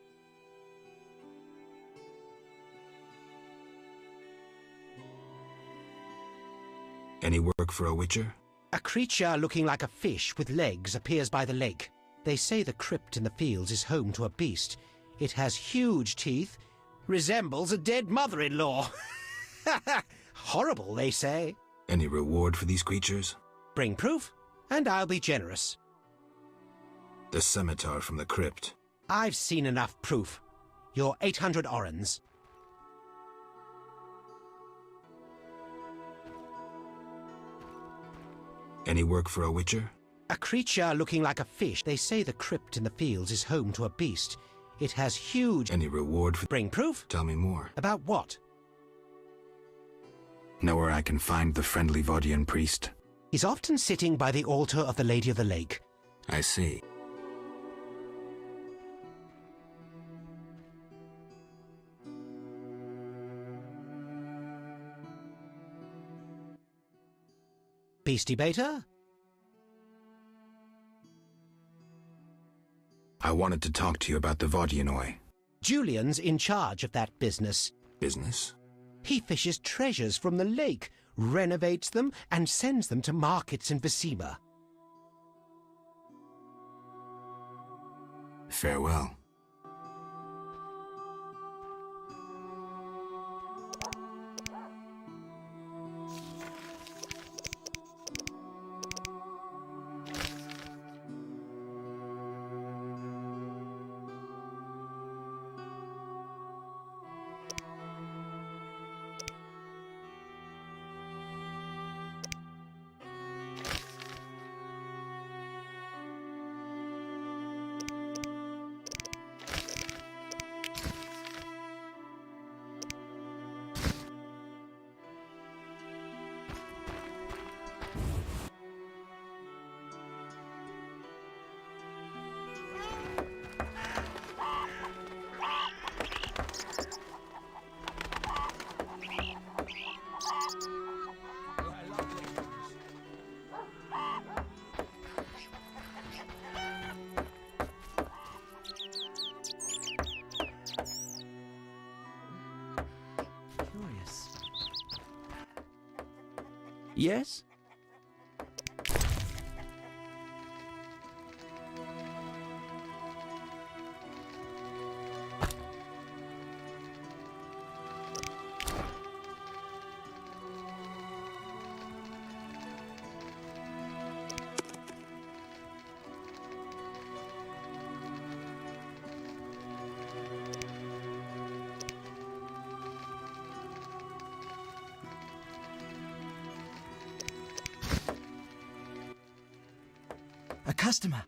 Any work for a Witcher? A creature looking like a fish with legs appears by the lake. They say the crypt in the fields is home to a beast. It has huge teeth, resembles a dead mother-in-law. Horrible, they say. Any reward for these creatures? Bring proof, and I'll be generous. The scimitar from the crypt. I've seen enough proof. You're 800 orens. Any work for a Witcher? A creature looking like a fish. They say the crypt in the fields is home to a beast. It has huge... Any reward for... Bring proof? Tell me more. About what? Know where I can find the friendly Vaudian priest? He's often sitting by the altar of the Lady of the Lake. I see. Beastie Beta? I wanted to talk to you about the Vaudianoi. Julian's in charge of that business. Business? He fishes treasures from the lake, renovates them, and sends them to markets in Vecima. Farewell. Yes? A customer.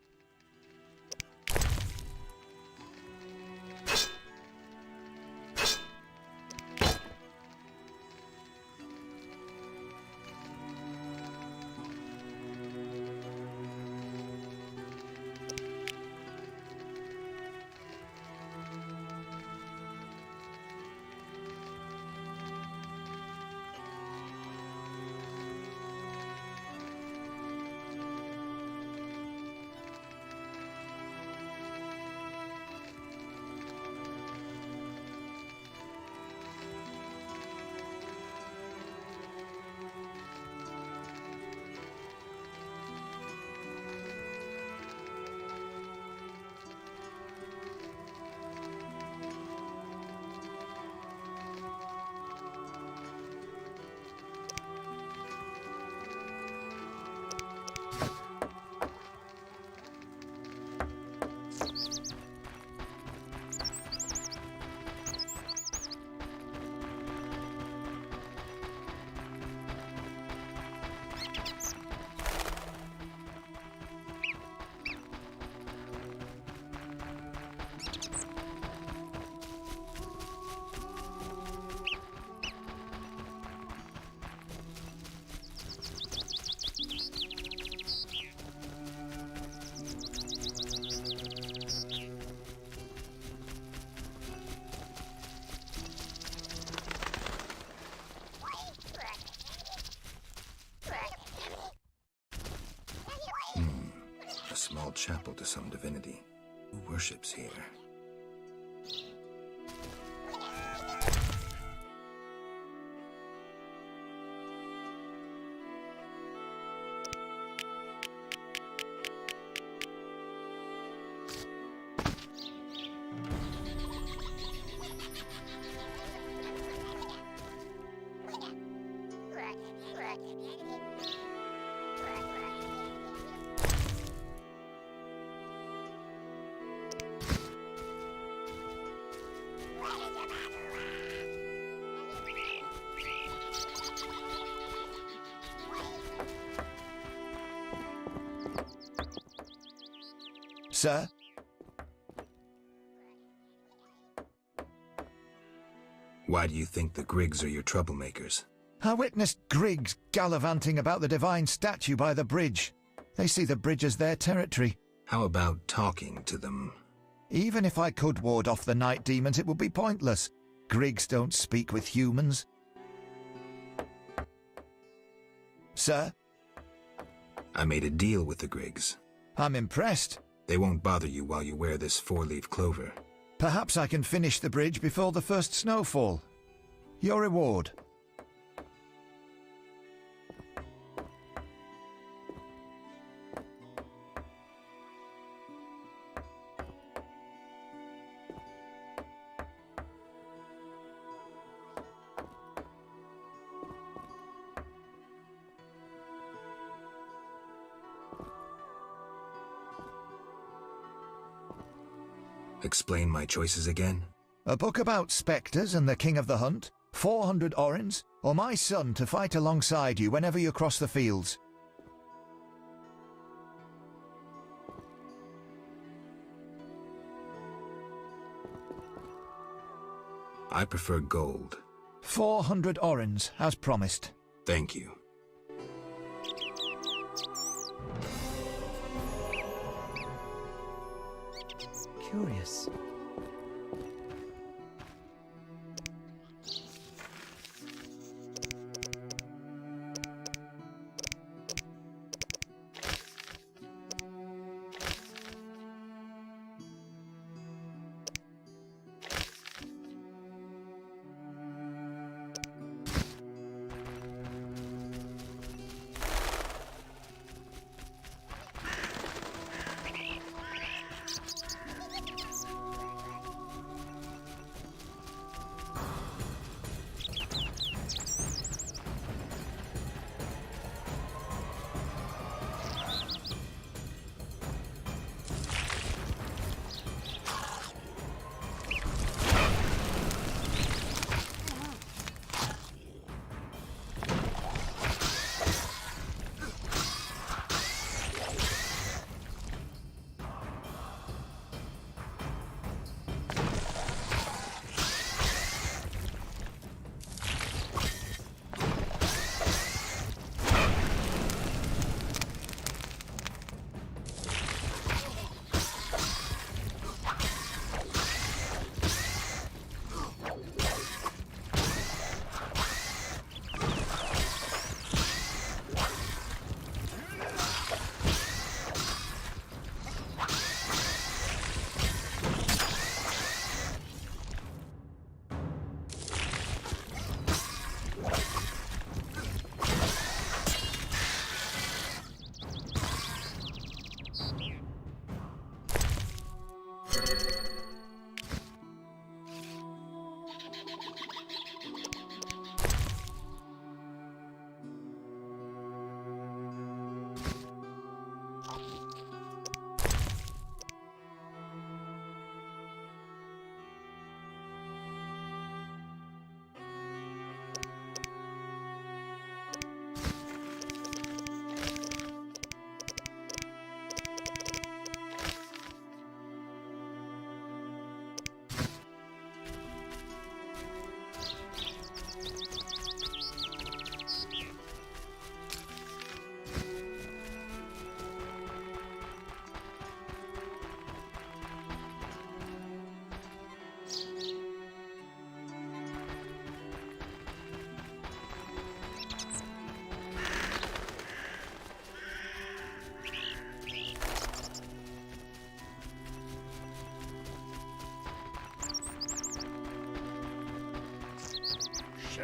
chapel to some divinity. Who worships here? Sir? Why do you think the Griggs are your troublemakers? I witnessed Griggs gallivanting about the divine statue by the bridge. They see the bridge as their territory. How about talking to them? Even if I could ward off the night demons, it would be pointless. Griggs don't speak with humans. Sir? I made a deal with the Griggs. I'm impressed. They won't bother you while you wear this four-leaf clover. Perhaps I can finish the bridge before the first snowfall. Your reward. Explain my choices again? A book about spectres and the King of the Hunt, 400 orens, or my son to fight alongside you whenever you cross the fields. I prefer gold. 400 orens, as promised. Thank you. Curious.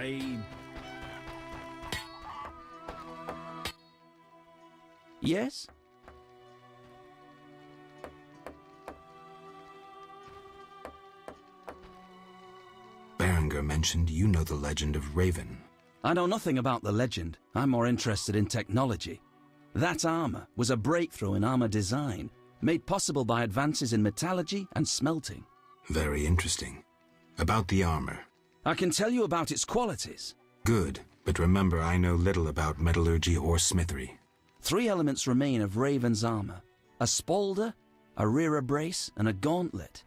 Shame. Yes? Berenger mentioned you know the legend of Raven. I know nothing about the legend. I'm more interested in technology. That armor was a breakthrough in armor design, made possible by advances in metallurgy and smelting. Very interesting. About the armor. I can tell you about its qualities. Good, but remember I know little about metallurgy or smithery. 3 elements remain of Raven's armor: a spalder, a rear brace, and a gauntlet.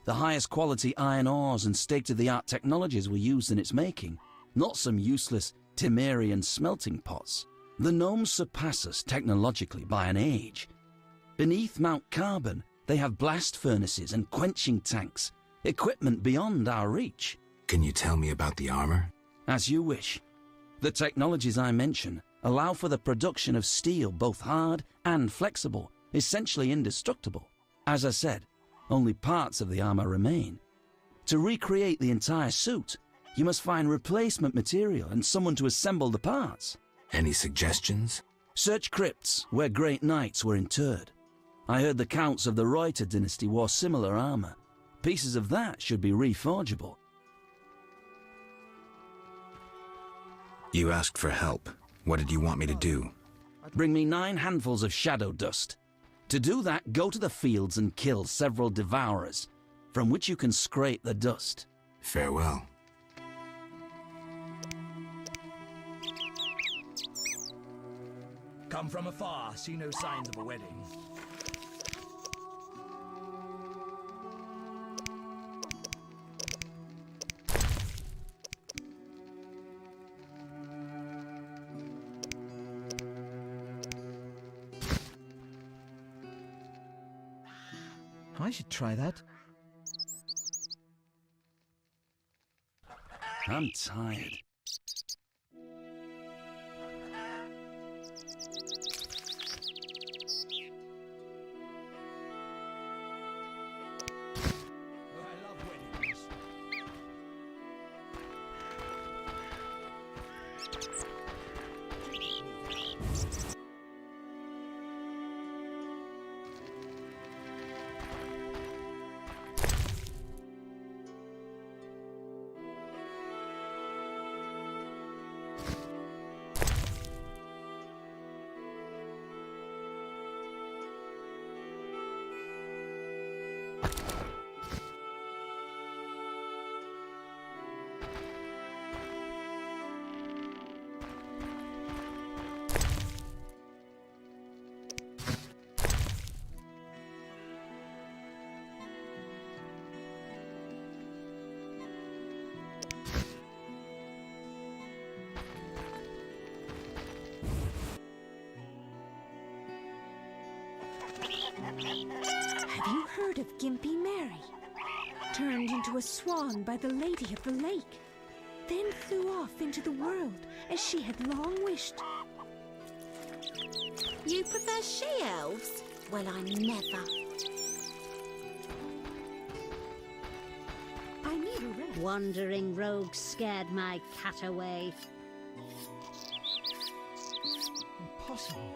The highest quality iron ores and state-of-the-art technologies were used in its making, not some useless Temerian smelting pots. The gnomes surpass us technologically by an age. Beneath Mount Carbon, they have blast furnaces and quenching tanks, equipment beyond our reach. Can you tell me about the armor? As you wish. The technologies I mention allow for the production of steel both hard and flexible, essentially indestructible. As I said, only parts of the armor remain. To recreate the entire suit, you must find replacement material and someone to assemble the parts. Any suggestions? Search crypts where great knights were interred. I heard the counts of the Reuter dynasty wore similar armor. Pieces of that should be reforgeable. You asked for help. What did you want me to do? Bring me 9 handfuls of shadow dust. To do that, go to the fields and kill several devourers, from which you can scrape the dust. Farewell. Come from afar, see no signs of a wedding. I should try that. I'm tired. Have you heard of Gimpy Mary? Turned into a swan by the Lady of the Lake, then flew off into the world as she had long wished. You prefer she-elves? Well, I never. I need a rest. Wandering rogues scared my cat away. Impossible.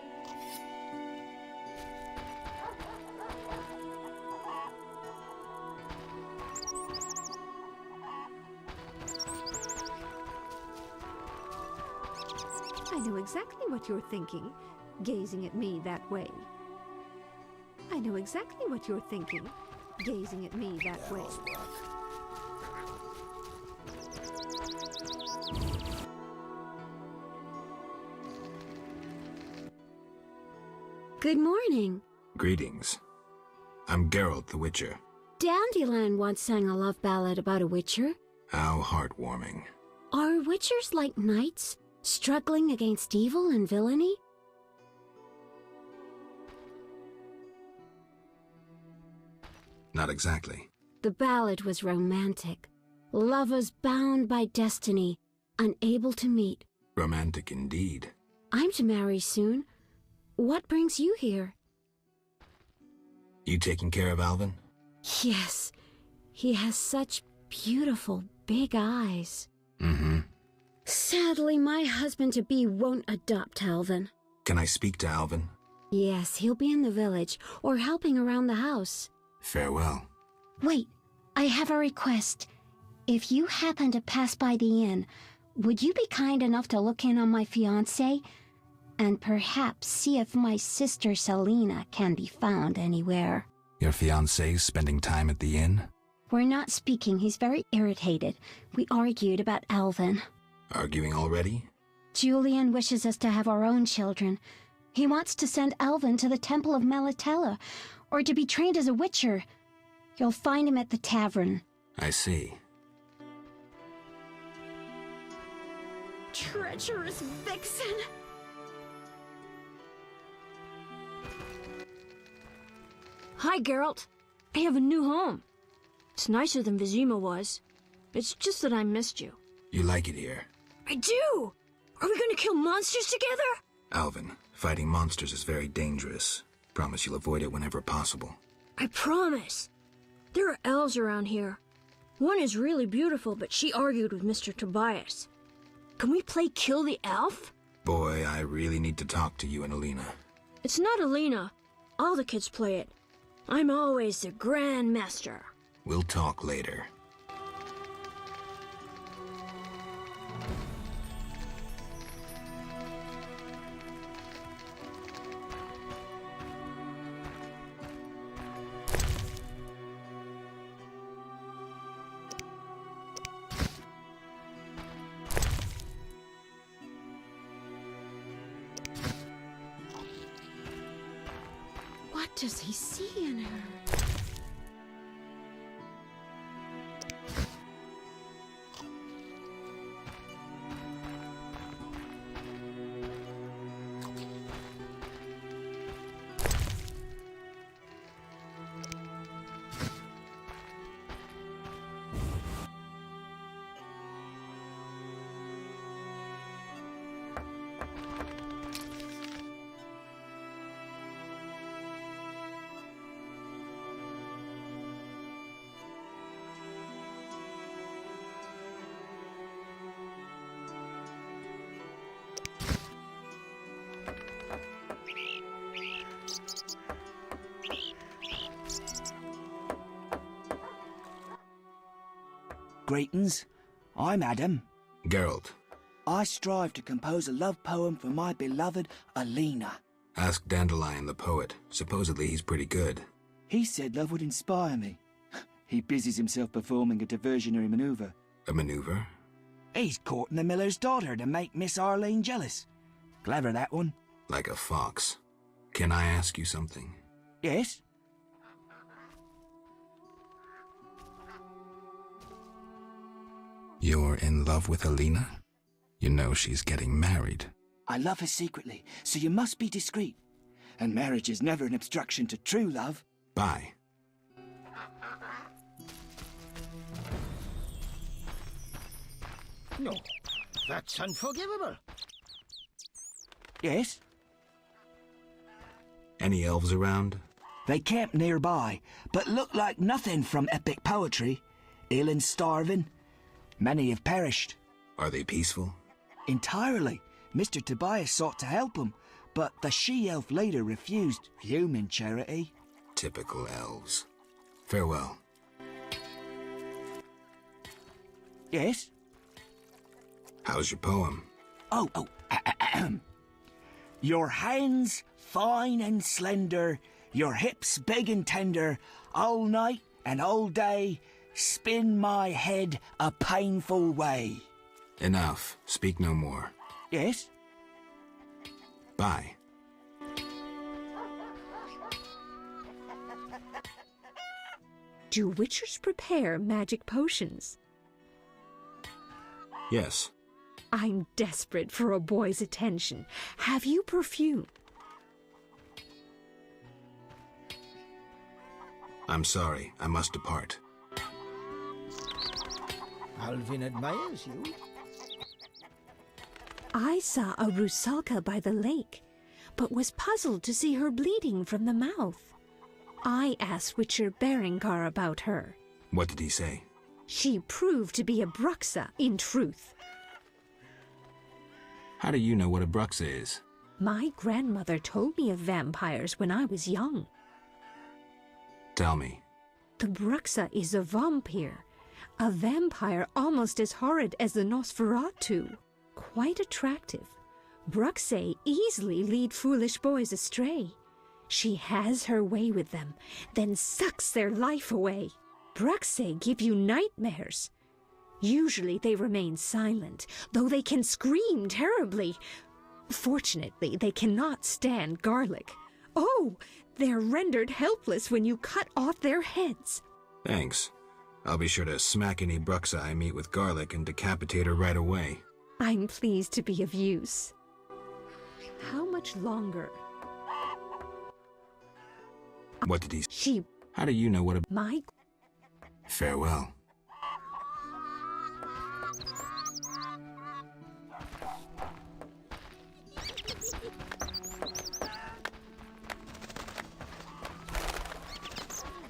I know exactly what you're thinking, gazing at me that way. I know exactly what you're thinking, gazing at me that way. Good morning. Greetings. I'm Geralt the Witcher. Dandelion once sang a love ballad about a witcher. How heartwarming. Are witchers like knights, struggling against evil and villainy? Not exactly. The ballad was romantic. Lovers bound by destiny, unable to meet. Romantic indeed. I'm to marry soon. What brings you here? You taking care of Alvin? Yes, he has such beautiful big eyes. Mm-hmm. Sadly, my husband-to-be won't adopt Alvin. Can I speak to Alvin? Yes, he'll be in the village, or helping around the house. Farewell. Wait, I have a request. If you happen to pass by the inn, would you be kind enough to look in on my fiancé? And perhaps see if my sister Selena can be found anywhere. Your fiancé's spending time at the inn? We're not speaking. He's very irritated. We argued about Alvin. Arguing already? Julian wishes us to have our own children. He wants to send Alvin to the Temple of Melatella, or to be trained as a witcher. You'll find him at the tavern. I see. Treacherous vixen! Hi, Geralt. I have a new home. It's nicer than Vizima was. It's just that I missed you. You like it here? I do! Are we gonna kill monsters together? Alvin, fighting monsters is very dangerous. Promise you'll avoid it whenever possible. I promise. There are elves around here. One is really beautiful, but she argued with Mr. Tobias. Can we play Kill the Elf? Boy, I really need to talk to you and Alina. It's not Alina. All the kids play it. I'm always the Grand Master. We'll talk later. What does he see in her? Greetings. I'm Adam. Geralt. I strive to compose a love poem for my beloved Alina. Ask Dandelion the poet. Supposedly he's pretty good. He said love would inspire me. He busies himself performing a diversionary maneuver. A maneuver? He's courting the miller's daughter to make Miss Arlene jealous. Clever, that one. Like a fox. Can I ask you something? Yes? You're in love with Alina? You know she's getting married. I love her secretly, so you must be discreet. And marriage is never an obstruction to true love. Bye. No, that's unforgivable. Yes? Any elves around? They camp nearby, but look like nothing from epic poetry. Ill and starving. Many have perished. Are they peaceful? Entirely. Mr. Tobias sought to help them, but the she-elf later refused human charity. Typical elves. Farewell. Yes? How's your poem? Your hands fine and slender, your hips big and tender, all night and all day, spin my head a painful way. Enough. Speak no more. Yes? Bye. Do witchers prepare magic potions? Yes. I'm desperate for a boy's attention. Have you perfume? I'm sorry. I must depart. Alvin admires you. I saw a rusalka by the lake, but was puzzled to see her bleeding from the mouth. I asked Witcher Berengar about her. What did he say? She proved to be a bruxa in truth. How do you know what a bruxa is? My grandmother told me of vampires when I was young. Tell me. The bruxa is a vampire. A vampire almost as horrid as the Nosferatu. Quite attractive. Bruxae easily lead foolish boys astray. She has her way with them, then sucks their life away. Bruxae give you nightmares. Usually they remain silent, though they can scream terribly. Fortunately, they cannot stand garlic. Oh, they're rendered helpless when you cut off their heads. Thanks. I'll be sure to smack any bruxa I meet with garlic and decapitate her right away. I'm pleased to be of use. How much longer? What did he... She... How do you know what a... My... Farewell.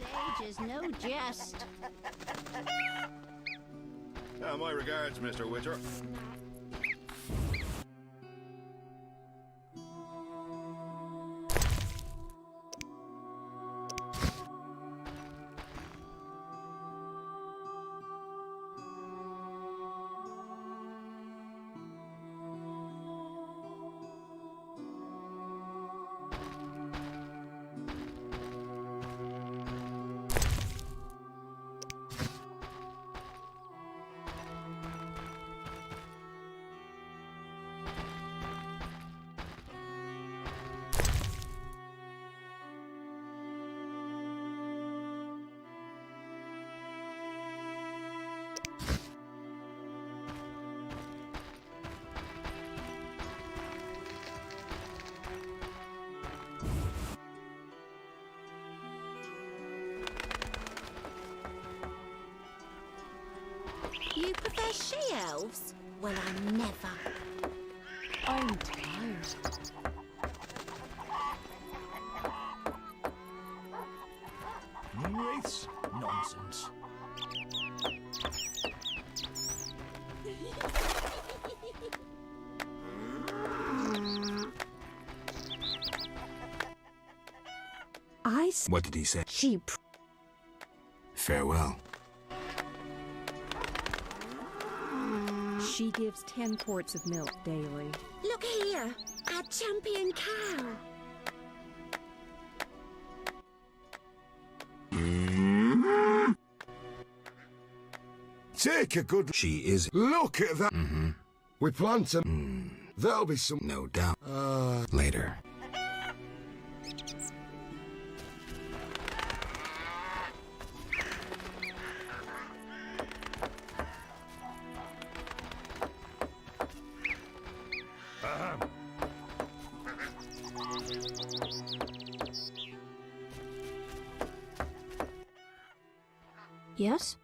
Age is no jest. My regards, Mr. Witcher. You prefer she-elves? Well, I never. I'm tired. Wraiths? Nonsense. What did he say? Sheep. Farewell. She gives 10 quarts of milk daily. Look here, our champion cow. Take a good... She is... Look at that! Mm-hmm. We plant some... There'll be some... No doubt. Later. Yes?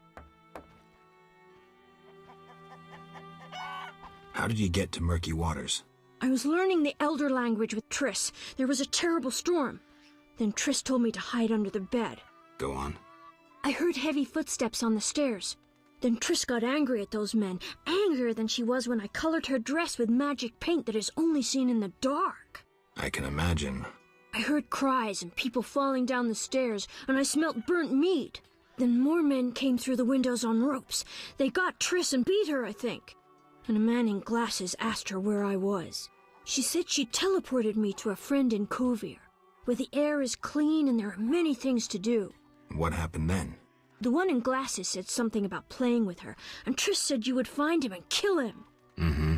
How did you get to murky waters? I was learning the Elder language with Triss. There was a terrible storm. Then Triss told me to hide under the bed. Go on. I heard heavy footsteps on the stairs. Then Triss got angry at those men, angrier than she was when I colored her dress with magic paint that is only seen in the dark. I can imagine. I heard cries and people falling down the stairs, and I smelt burnt meat. Then more men came through the windows on ropes. They got Triss and beat her, I think. And a man in glasses asked her where I was. She said she teleported me to a friend in Kovir, where the air is clean and there are many things to do. What happened then? The one in glasses said something about playing with her, and Triss said you would find him and kill him. Mm-hmm.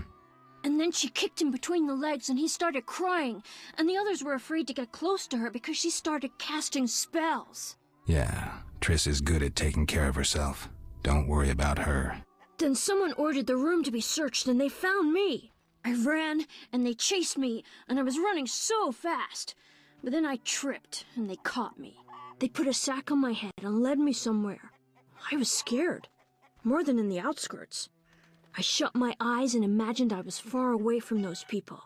And then she kicked him between the legs and he started crying, and the others were afraid to get close to her because she started casting spells. Yeah, Triss is good at taking care of herself. Don't worry about her. Then someone ordered the room to be searched and they found me. I ran and they chased me and I was running so fast. But then I tripped and they caught me. They put a sack on my head and led me somewhere. I was scared, more than in the outskirts. I shut my eyes and imagined I was far away from those people.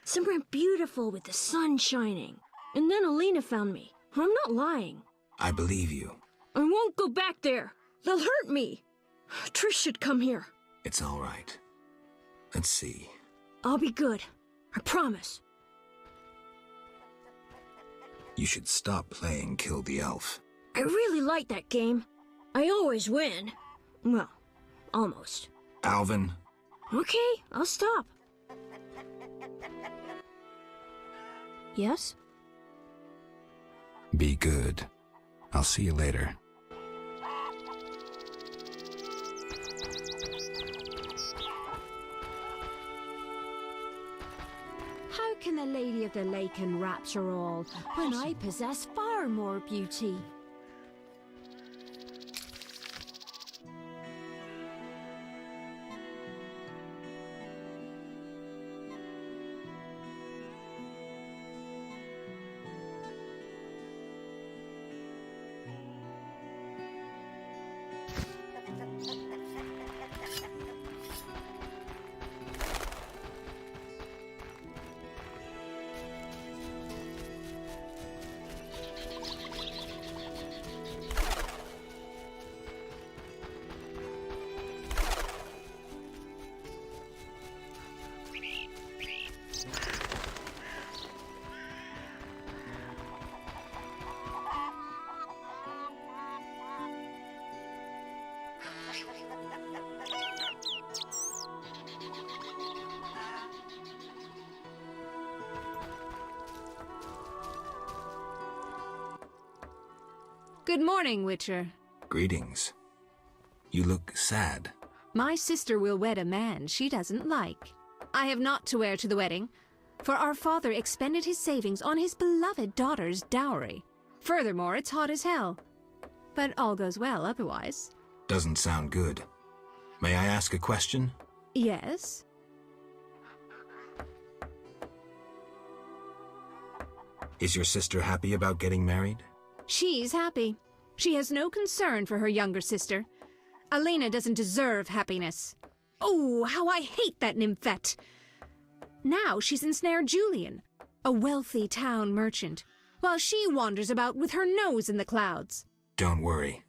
Somewhere beautiful with the sun shining. And then Alina found me. I'm not lying. I believe you. I won't go back there. They'll hurt me. Trish should come here. It's all right. Let's see. I'll be good. I promise. You should stop playing Kill the Elf. I really like that game. I always win. Well, almost. Alvin. Okay, I'll stop. Yes? Be good. I'll see you later. How can the Lady of the Lake enrapture all when I possess far more beauty? Good morning, Witcher. Greetings. You look sad. My sister will wed a man she doesn't like. I have naught to wear to the wedding, for our father expended his savings on his beloved daughter's dowry. Furthermore, it's hot as hell. But all goes well otherwise. Doesn't sound good. May I ask a question? Yes? Is your sister happy about getting married? She's happy. She has no concern for her younger sister. Alena doesn't deserve happiness. Oh, how I hate that nymphette! Now she's ensnared Julian, a wealthy town merchant, while she wanders about with her nose in the clouds. Don't worry.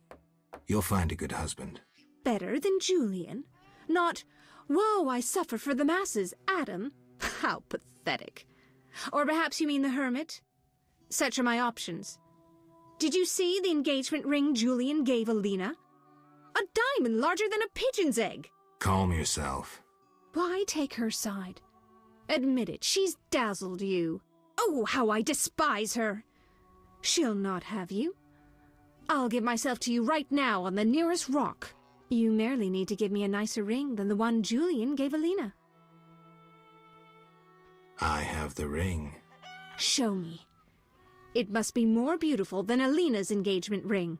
You'll find a good husband. Better than Julian? Not, woe, I suffer for the masses, Adam. How pathetic. Or perhaps you mean the hermit? Such are my options. Did you see the engagement ring Julian gave Alena? A diamond larger than a pigeon's egg. Calm yourself. Why take her side? Admit it, she's dazzled you. Oh, how I despise her. She'll not have you. I'll give myself to you right now on the nearest rock. You merely need to give me a nicer ring than the one Julian gave Alena. I have the ring. Show me. It must be more beautiful than Alena's engagement ring.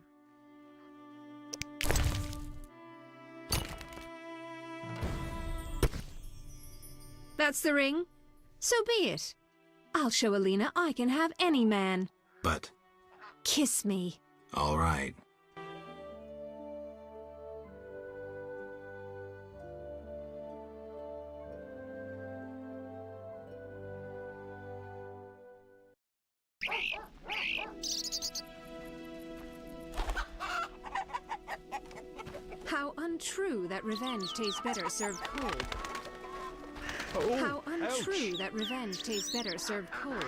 That's the ring? So be it. I'll show Alena I can have any man. But... Kiss me. All right. How untrue that revenge tastes better served cold. Oh, how untrue ouch. that revenge tastes better served cold.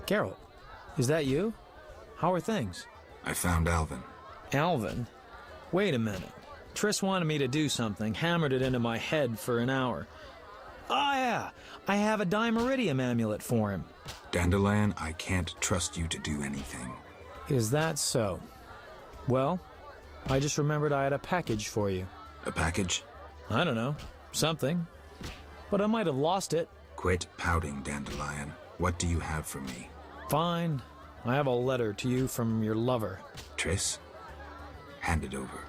Geralt, is that you? How are things? I found Alvin. Alvin? Wait a minute. Triss wanted me to do something, hammered it into my head for an hour. Oh yeah, I have a Dimeridium amulet for him. Dandelion, I can't trust you to do anything. Is that so? Well, I just remembered I had a package for you. A package? I don't know. Something. But I might have lost it. Quit pouting, Dandelion. What do you have for me? Fine. I have a letter to you from your lover. Triss, hand it over.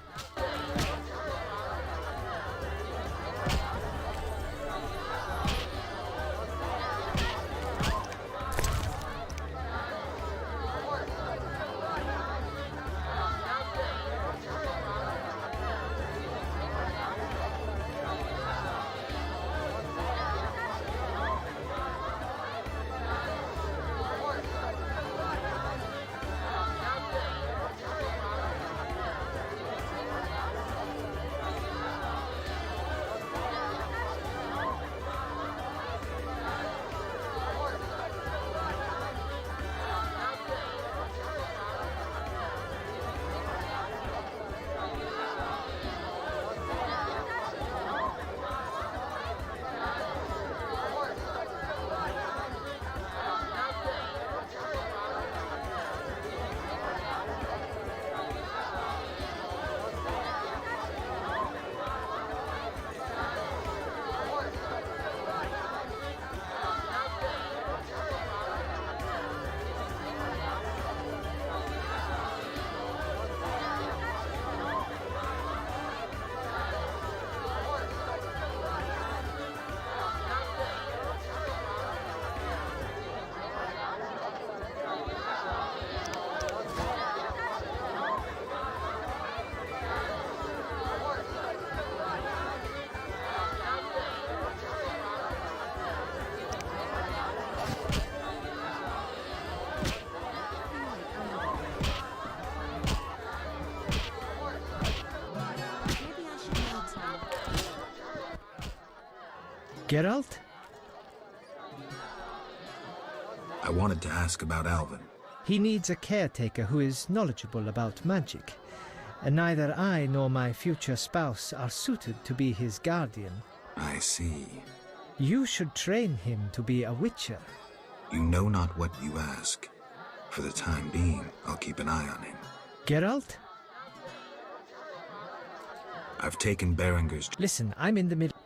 Geralt? I wanted to ask about Alvin. He needs a caretaker who is knowledgeable about magic, and neither I nor my future spouse are suited to be his guardian. I see. You should train him to be a witcher. You know not what you ask. For the time being, I'll keep an eye on him. Geralt? I've taken Berenger's... Listen, I'm in the middle...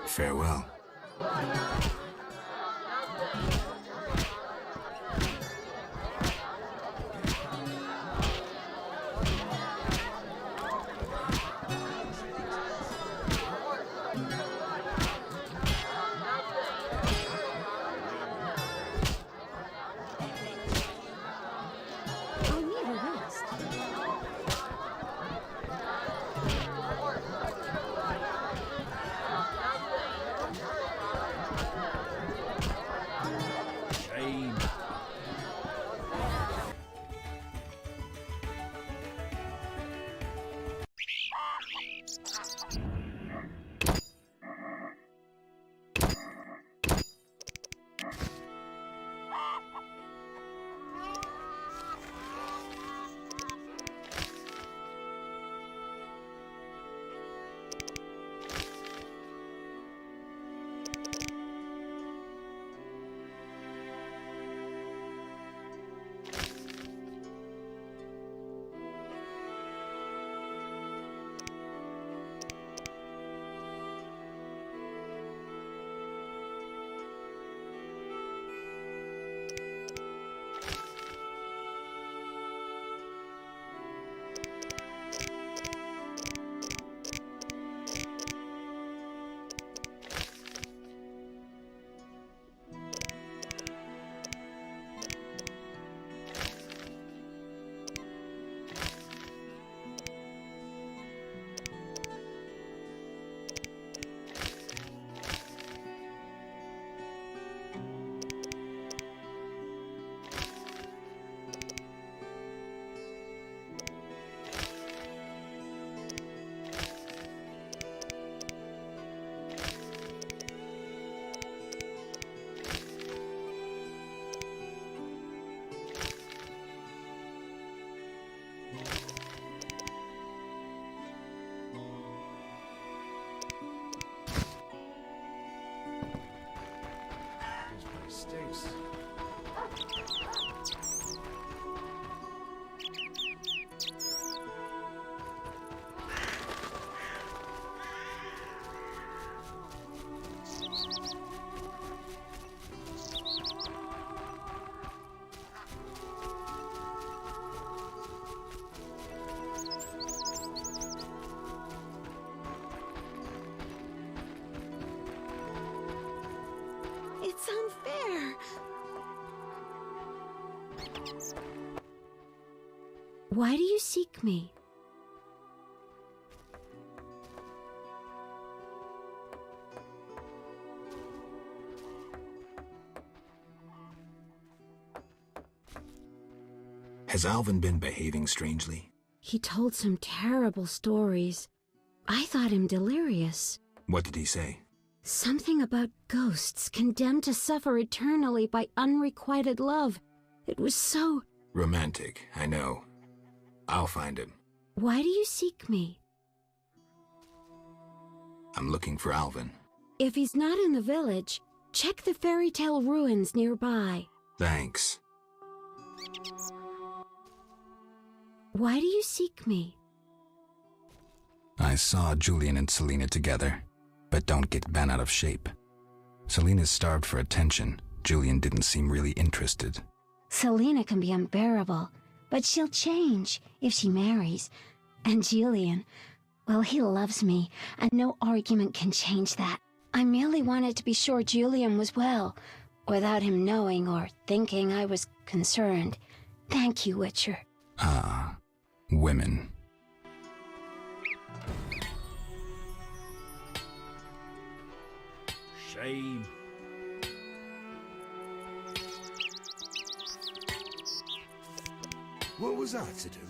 Farewell. Stinks. It's unfair. Why do you seek me? Has Alvin been behaving strangely? He told some terrible stories. I thought him delirious. What did he say? Something about ghosts condemned to suffer eternally by unrequited love. It was so... Romantic, I know. I'll find him. Why do you seek me? I'm looking for Alvin. If he's not in the village, check the fairy tale ruins nearby. Thanks. Why do you seek me? I saw Julian and Selena together, but don't get bent out of shape. Selena's starved for attention. Julian didn't seem really interested. Selena can be unbearable, but she'll change if she marries. And Julian, well, he loves me, and no argument can change that. I merely wanted to be sure Julian was well, without him knowing or thinking I was concerned. Thank you, Witcher. Ah, women. Shame. What was that to do?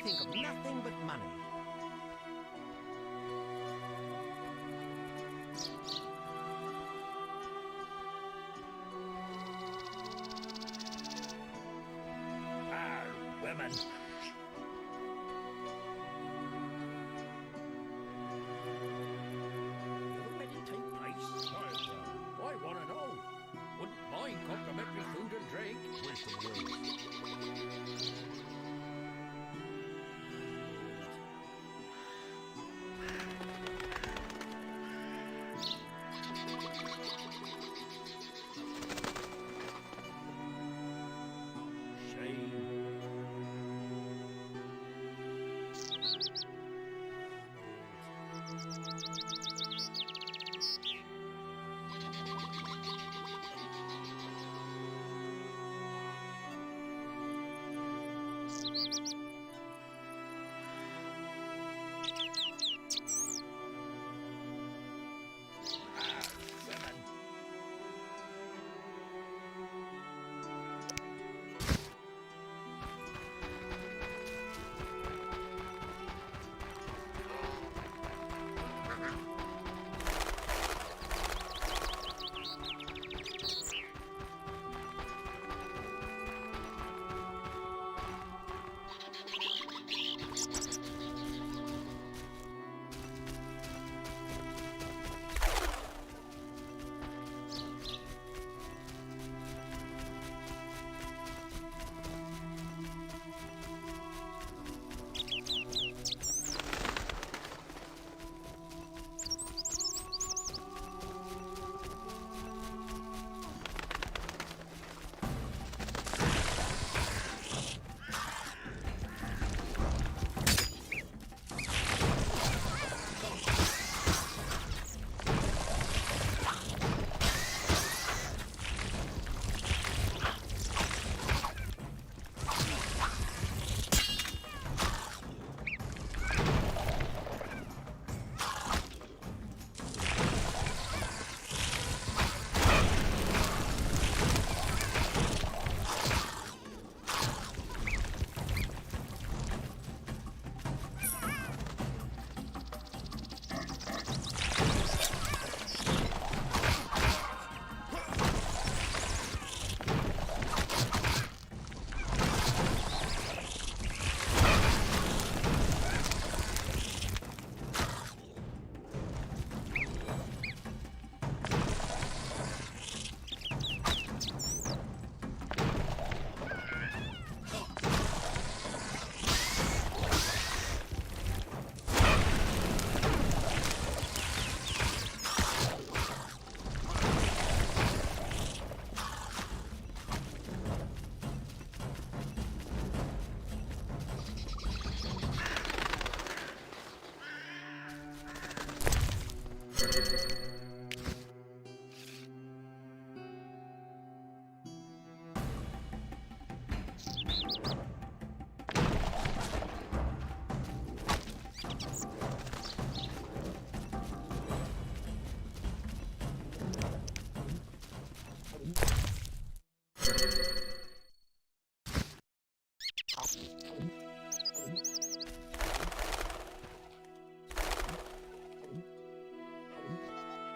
think of nothing but money. Women. I want to know. Wouldn't mind complimentary food and drink. Waste of words.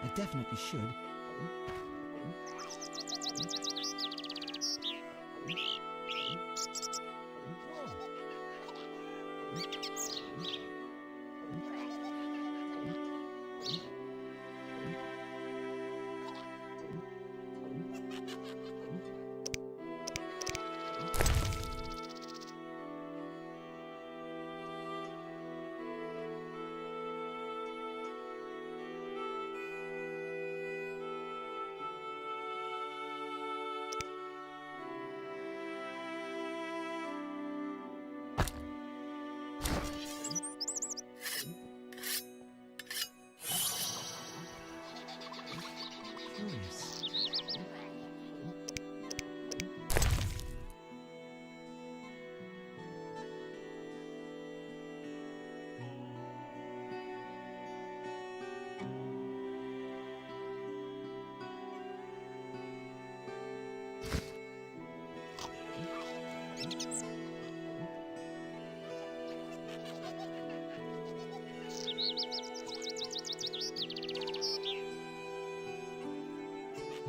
I definitely should.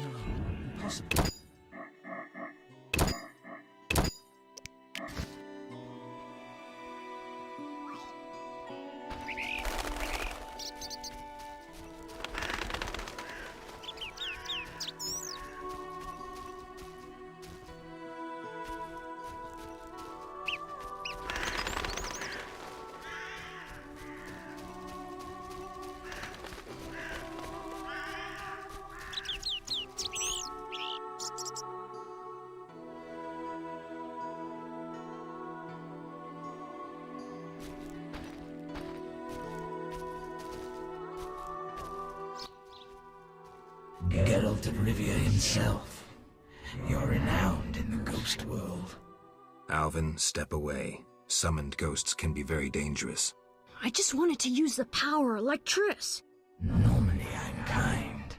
Impossible. Geralt of Rivia himself. You're renowned in the ghost world. Alvin, step away. Summoned ghosts can be very dangerous. I just wanted to use the power like Triss. Normally I'm kind,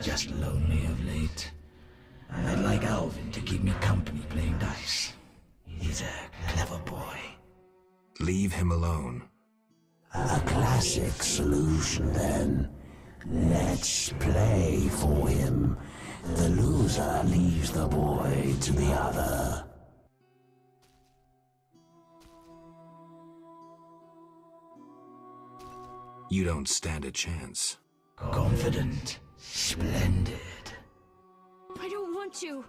just lonely of late. I'd like Alvin to keep me company playing dice. He's a clever boy. Leave him alone. A classic solution, then. Let's play for him. The loser leaves the boy to the other. You don't stand a chance. Confident. Splendid. I don't want to.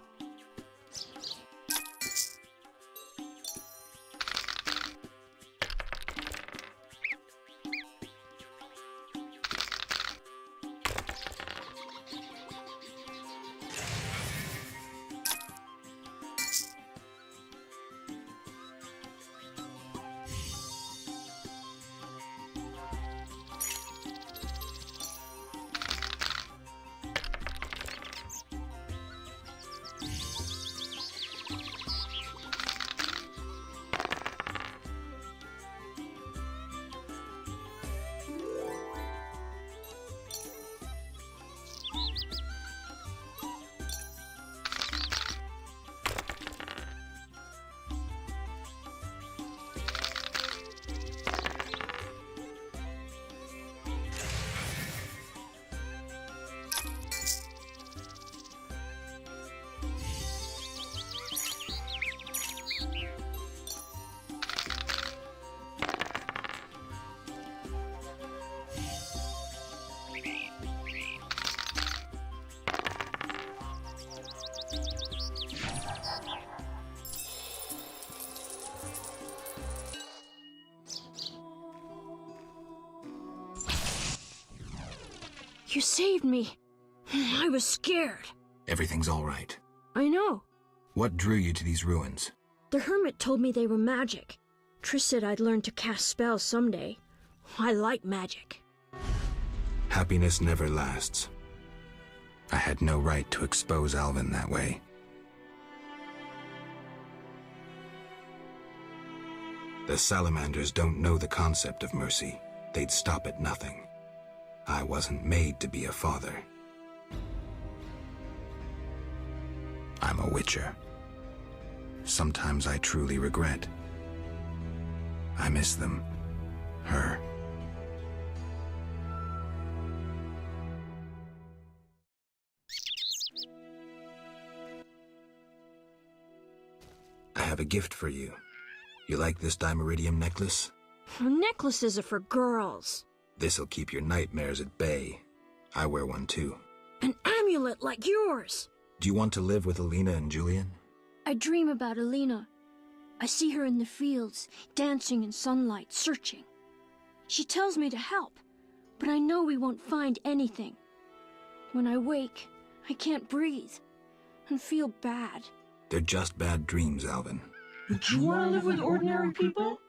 You saved me. I was scared. Everything's all right. I know. What drew you to these ruins? The hermit told me they were magic. Triss said I'd learn to cast spells someday. I like magic. Happiness never lasts. I had no right to expose Alvin that way. The salamanders don't know the concept of mercy. They'd stop at nothing. I wasn't made to be a father. I'm a witcher. Sometimes I truly regret. I miss them. Her. I have a gift for you. You like this dimeridium necklace? Necklaces are for girls. This'll keep your nightmares at bay. I wear one too. An amulet like yours. Do you want to live with Alina and Julian? I dream about Alina. I see her in the fields, dancing in sunlight, searching. She tells me to help, but I know we won't find anything. When I wake, I can't breathe and feel bad. They're just bad dreams, Alvin. Would you want to live with ordinary people?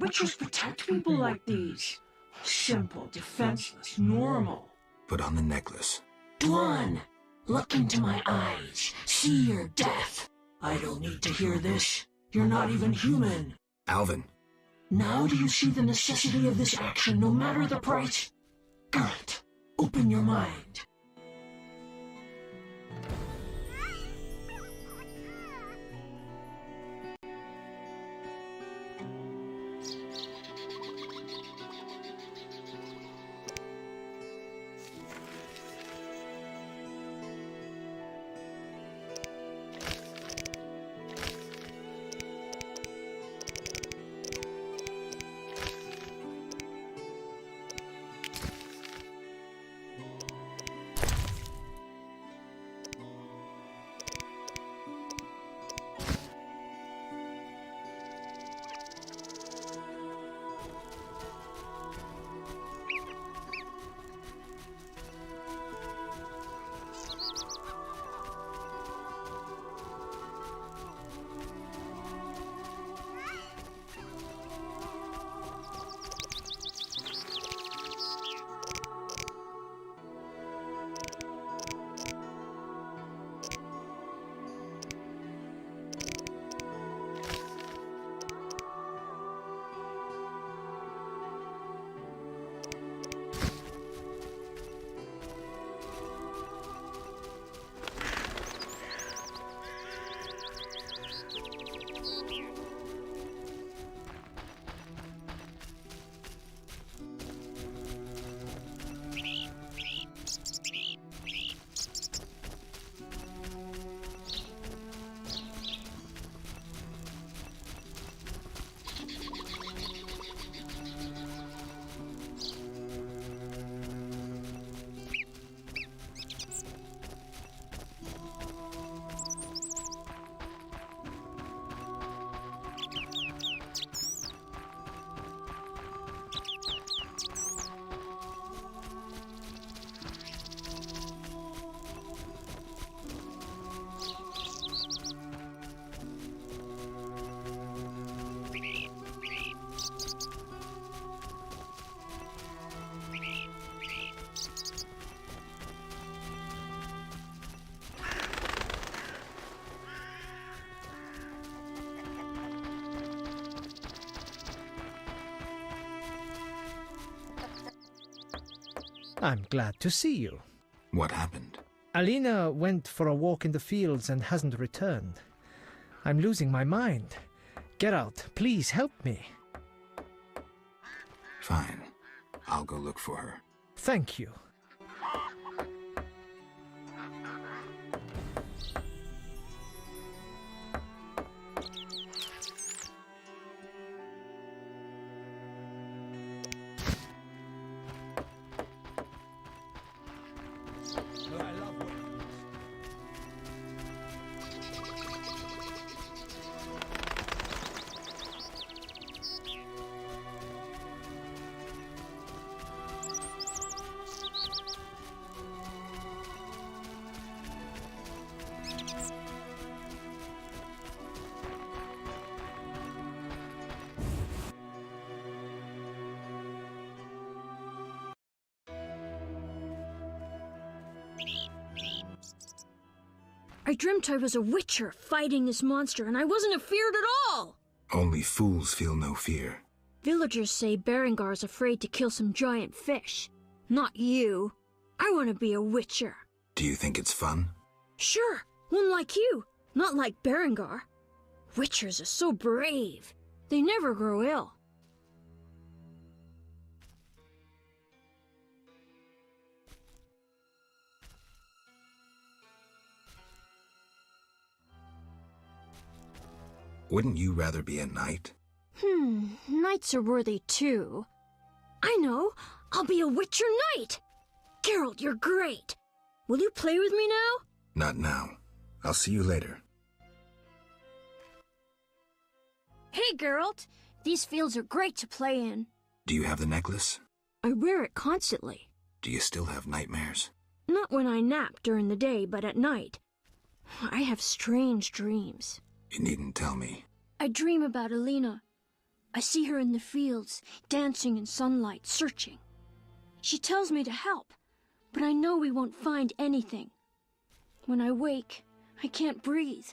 Witchers protect people like these. Simple, defenseless, normal. Put on the necklace. Dwan, look into my eyes. See your death. I don't need to hear this. You're not even human. Alvin. Now do you see the necessity of this action, no matter the price? Geralt, open your mind. I'm glad to see you. What happened? Alina went for a walk in the fields and hasn't returned. I'm losing my mind. Geralt, please help me. Fine. I'll go look for her. Thank you. I dreamt I was a witcher fighting this monster, and I wasn't afeared at all! Only fools feel no fear. Villagers say Berengar's afraid to kill some giant fish. Not you. I want to be a witcher. Do you think it's fun? Sure, one like you, not like Berengar. Witchers are so brave. They never grow ill. Wouldn't you rather be a knight? Knights are worthy too. I know, I'll be a Witcher Knight! Geralt, you're great! Will you play with me now? Not now. I'll see you later. Hey, Geralt! These fields are great to play in. Do you have the necklace? I wear it constantly. Do you still have nightmares? Not when I nap during the day, but at night. I have strange dreams. You needn't tell me. I dream about Alina. I see her in the fields, dancing in sunlight, searching. She tells me to help, but I know we won't find anything. When I wake, I can't breathe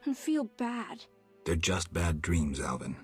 and feel bad. They're just bad dreams, Alvin.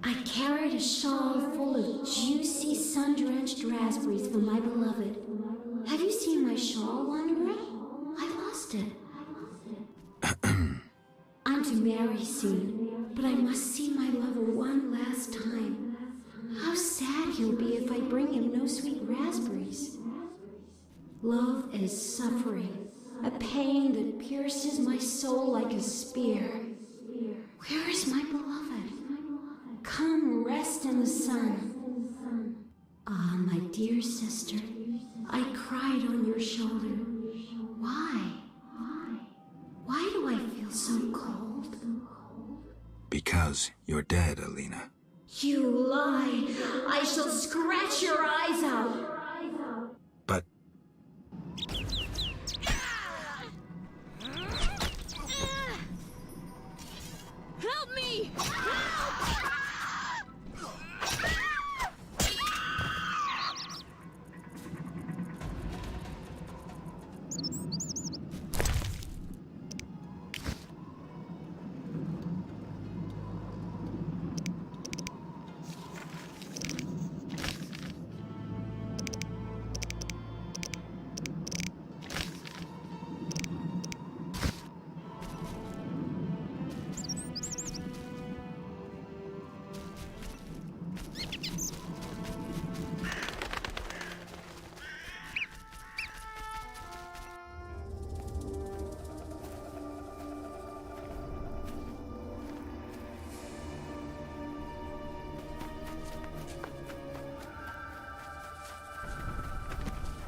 I carried a shawl full of juicy, sun-drenched raspberries for my beloved. Have you seen my shawl, Wanderer? I lost it. I'm to marry soon, but I must see my lover one last time. How sad he'll be if I bring him no sweet raspberries. Love is suffering, a pain that pierces my soul like a spear. Where is my beloved? Come rest in the sun. Ah, my dear sister, I cried on your shoulder. Why? Why do I feel so cold? Because you're dead, Alina. You lie. I shall scratch your eyes out. But Help me!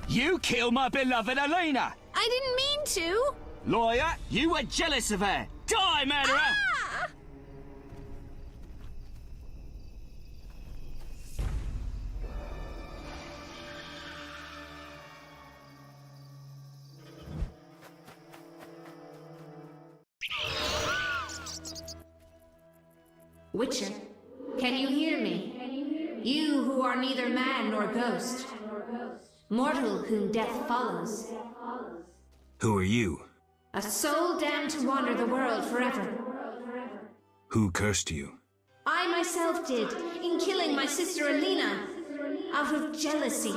You killed my beloved Alina! I didn't mean to! Lawyer, you were jealous of her! Die, murderer! Ah! Witcher, can you hear me? You who are neither man nor ghost. Mortal whom death follows. who are you? A soul damned to wander the world forever. Who cursed you? I myself did, in killing my sister Alina, out of jealousy.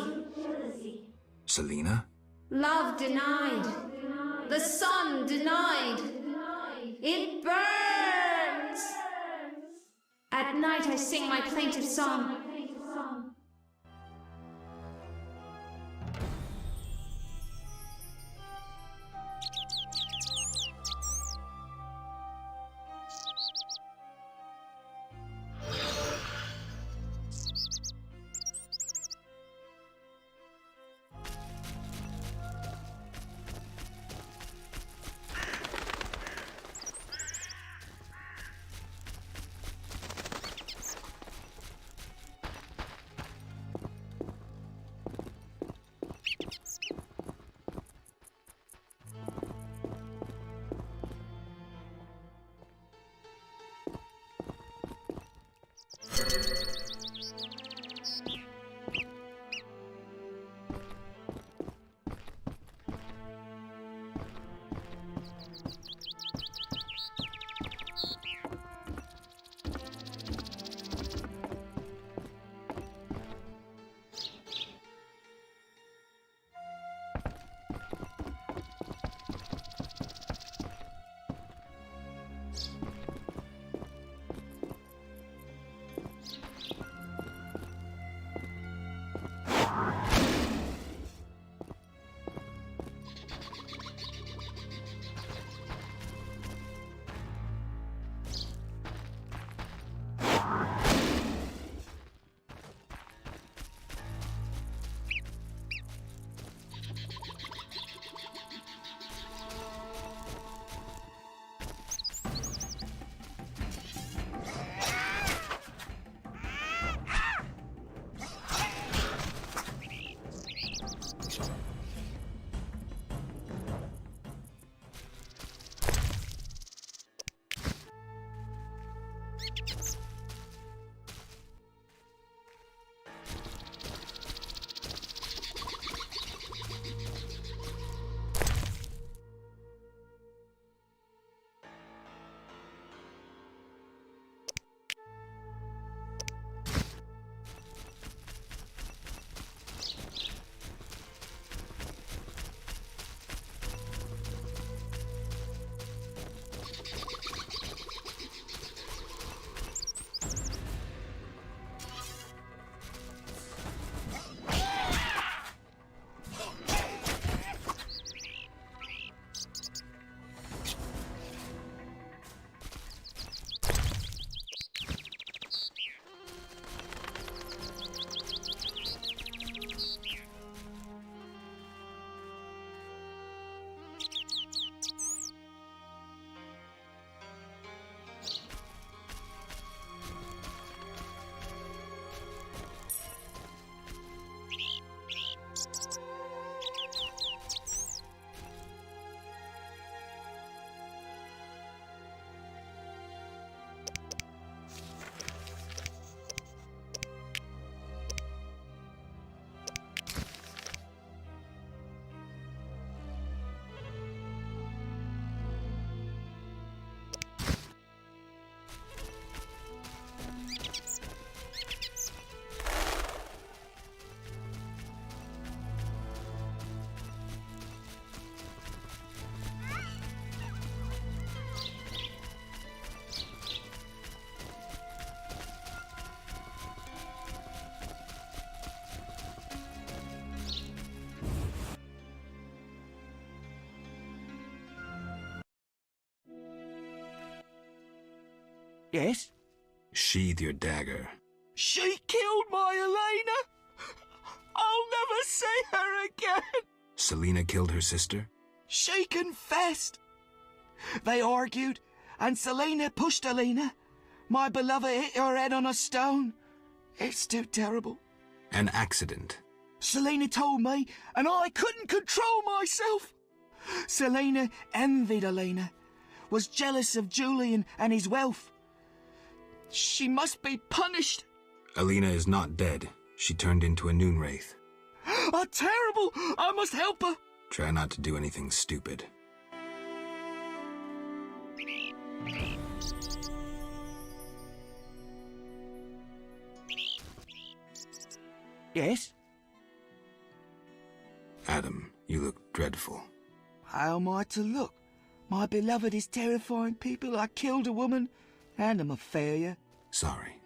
Selena? Love denied. The sun denied. It burns! At night I sing my plaintive song. Yes? Sheathe your dagger. She killed my Elena! I'll never see her again! Selena killed her sister? She confessed. They argued, and Selena pushed Elena. My beloved hit her head on a stone. It's too terrible. An accident. Selena told me, and I couldn't control myself. Selena envied Elena, was jealous of Julian and his wealth. She must be punished. Elena is not dead. She turned into a noon wraith. Oh, terrible! I must help her. Try not to do anything stupid. Yes? Adam, you look dreadful. How am I to look? My beloved is terrifying people. I killed a woman, and I'm a failure. Sorry.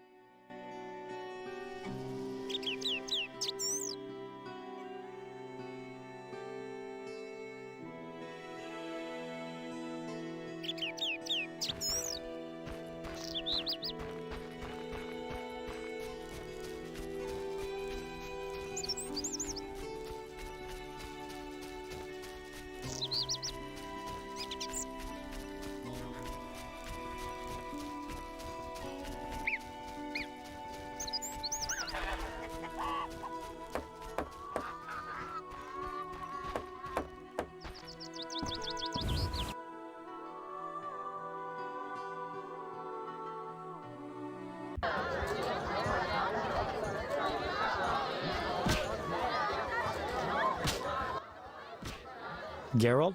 Geralt?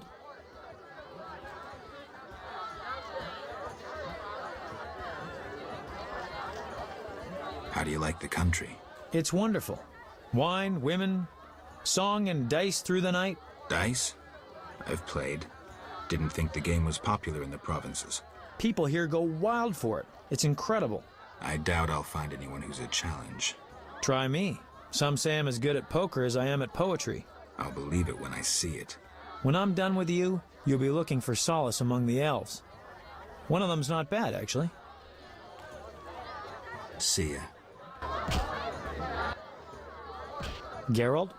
How do you like the country? It's wonderful. Wine, women, song and dice through the night. Dice? I've played. Didn't think the game was popular in the provinces. People here go wild for it. It's incredible. I doubt I'll find anyone who's a challenge. Try me. Some say I'm as good at poker as I am at poetry. I'll believe it when I see it. When I'm done with you, you'll be looking for solace among the elves. One of them's not bad, actually. See ya. Geralt?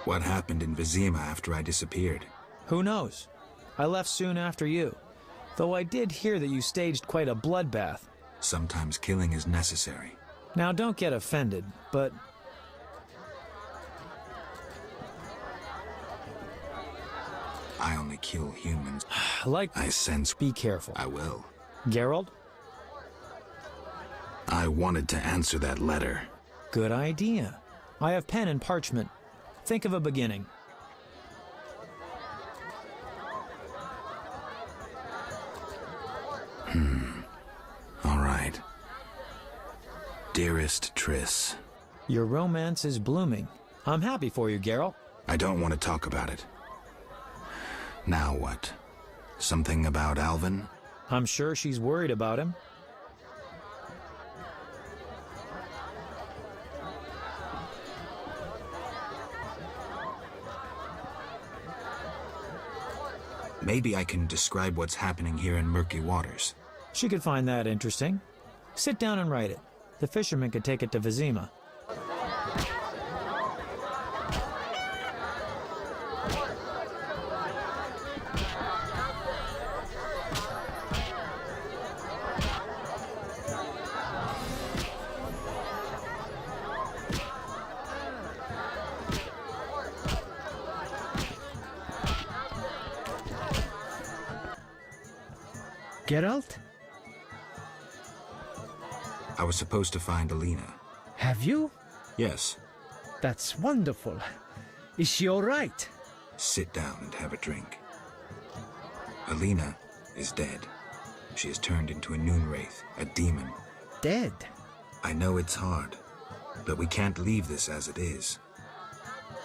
What happened in Vizima after I disappeared? Who knows? I left soon after you, though I did hear that you staged quite a bloodbath. Sometimes killing is necessary. Now don't get offended, but... I only kill humans. Like... I sense... Be careful. I will. Geralt? I wanted to answer that letter. Good idea. I have pen and parchment. Think of a beginning. All right. Dearest Triss. Your romance is blooming. I'm happy for you, Geralt. I don't want to talk about it. Now what? Something about Alvin? I'm sure she's worried about him. Maybe I can describe what's happening here in Murky Waters. She could find that interesting. Sit down and write it. The fisherman could take it to Vizima. Geralt? I was supposed to find Alina. Have you? Yes. That's wonderful. Is she all right? Sit down and have a drink. Alina is dead. She has turned into a noon wraith, a demon. Dead? I know it's hard, but we can't leave this as it is.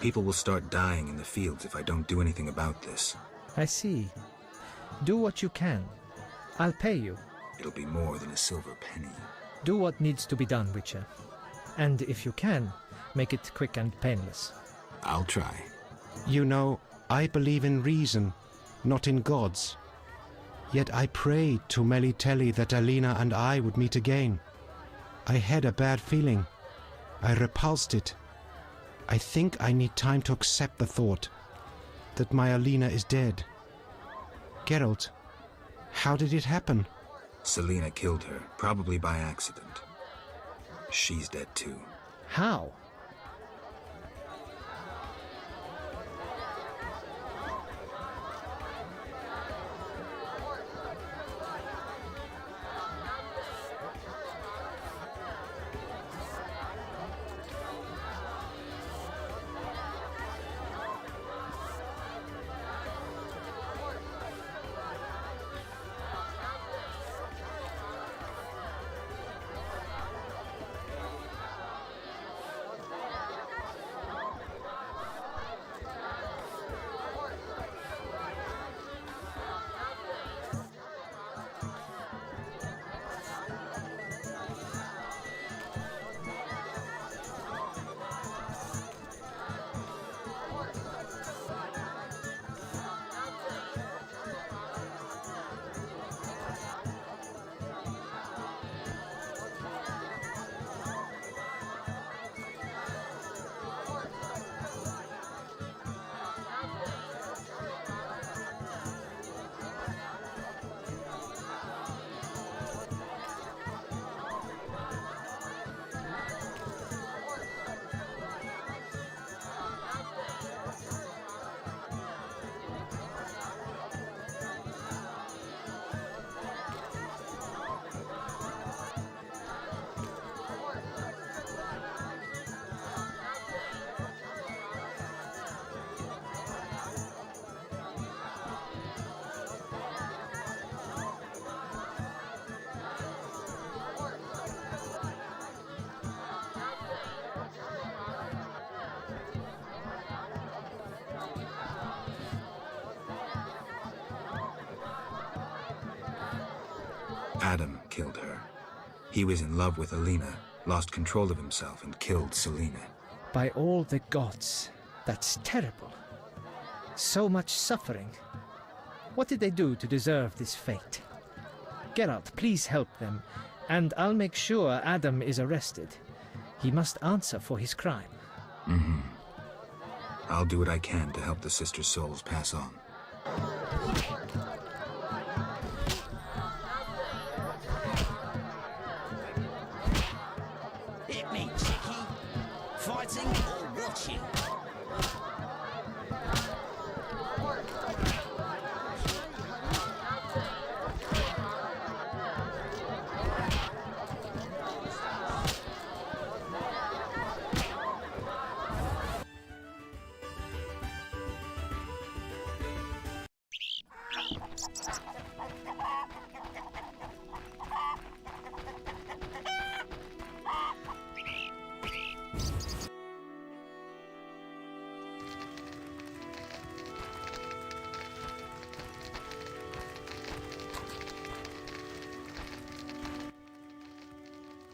People will start dying in the fields if I don't do anything about this. I see. Do what you can. I'll pay you. It'll be more than a silver penny. Do what needs to be done, Witcher. And if you can, make it quick and painless. I'll try. You know, I believe in reason, not in gods. Yet I prayed to Melitelli that Alina and I would meet again. I had a bad feeling. I repulsed it. I think I need time to accept the thought that my Alina is dead. Geralt, how did it happen? Selena killed her, probably by accident. She's dead too. How? Adam killed her. He was in love with Alina, lost control of himself, and killed Selena. By all the gods, that's terrible. So much suffering. What did they do to deserve this fate? Geralt, please help them, and I'll make sure Adam is arrested. He must answer for his crime. Mm-hmm. I'll do what I can to help the sisters' souls pass on. Hit me, Chicky. Fighting or watching?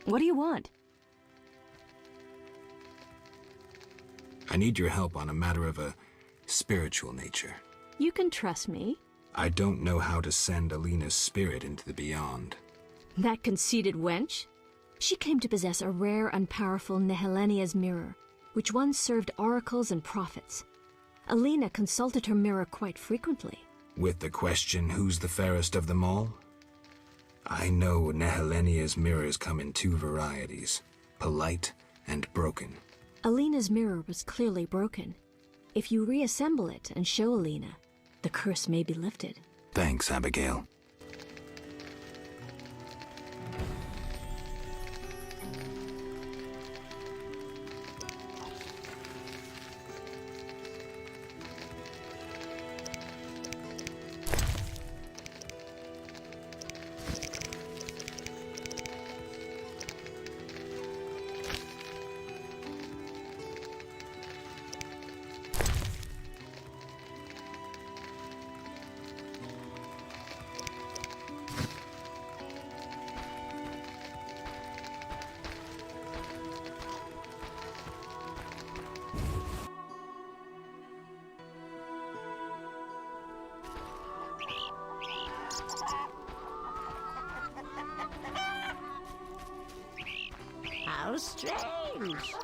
What do you want? I need your help on a matter of a spiritual nature. You can trust me. I don't know how to send Alina's spirit into the beyond. That conceited wench? She claimed to possess a rare and powerful Nehelenia's mirror, which once served oracles and prophets. Alina consulted her mirror quite frequently. With the question, who's the fairest of them all? I know Nehelenia's mirrors come in two varieties, polite and broken. Alina's mirror was clearly broken. If you reassemble it and show Alina, the curse may be lifted. Thanks, Abigail. How strange.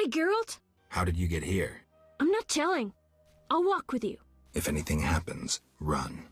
Hi, Geralt. How did you get here? I'm not telling. I'll walk with you. If anything happens, run.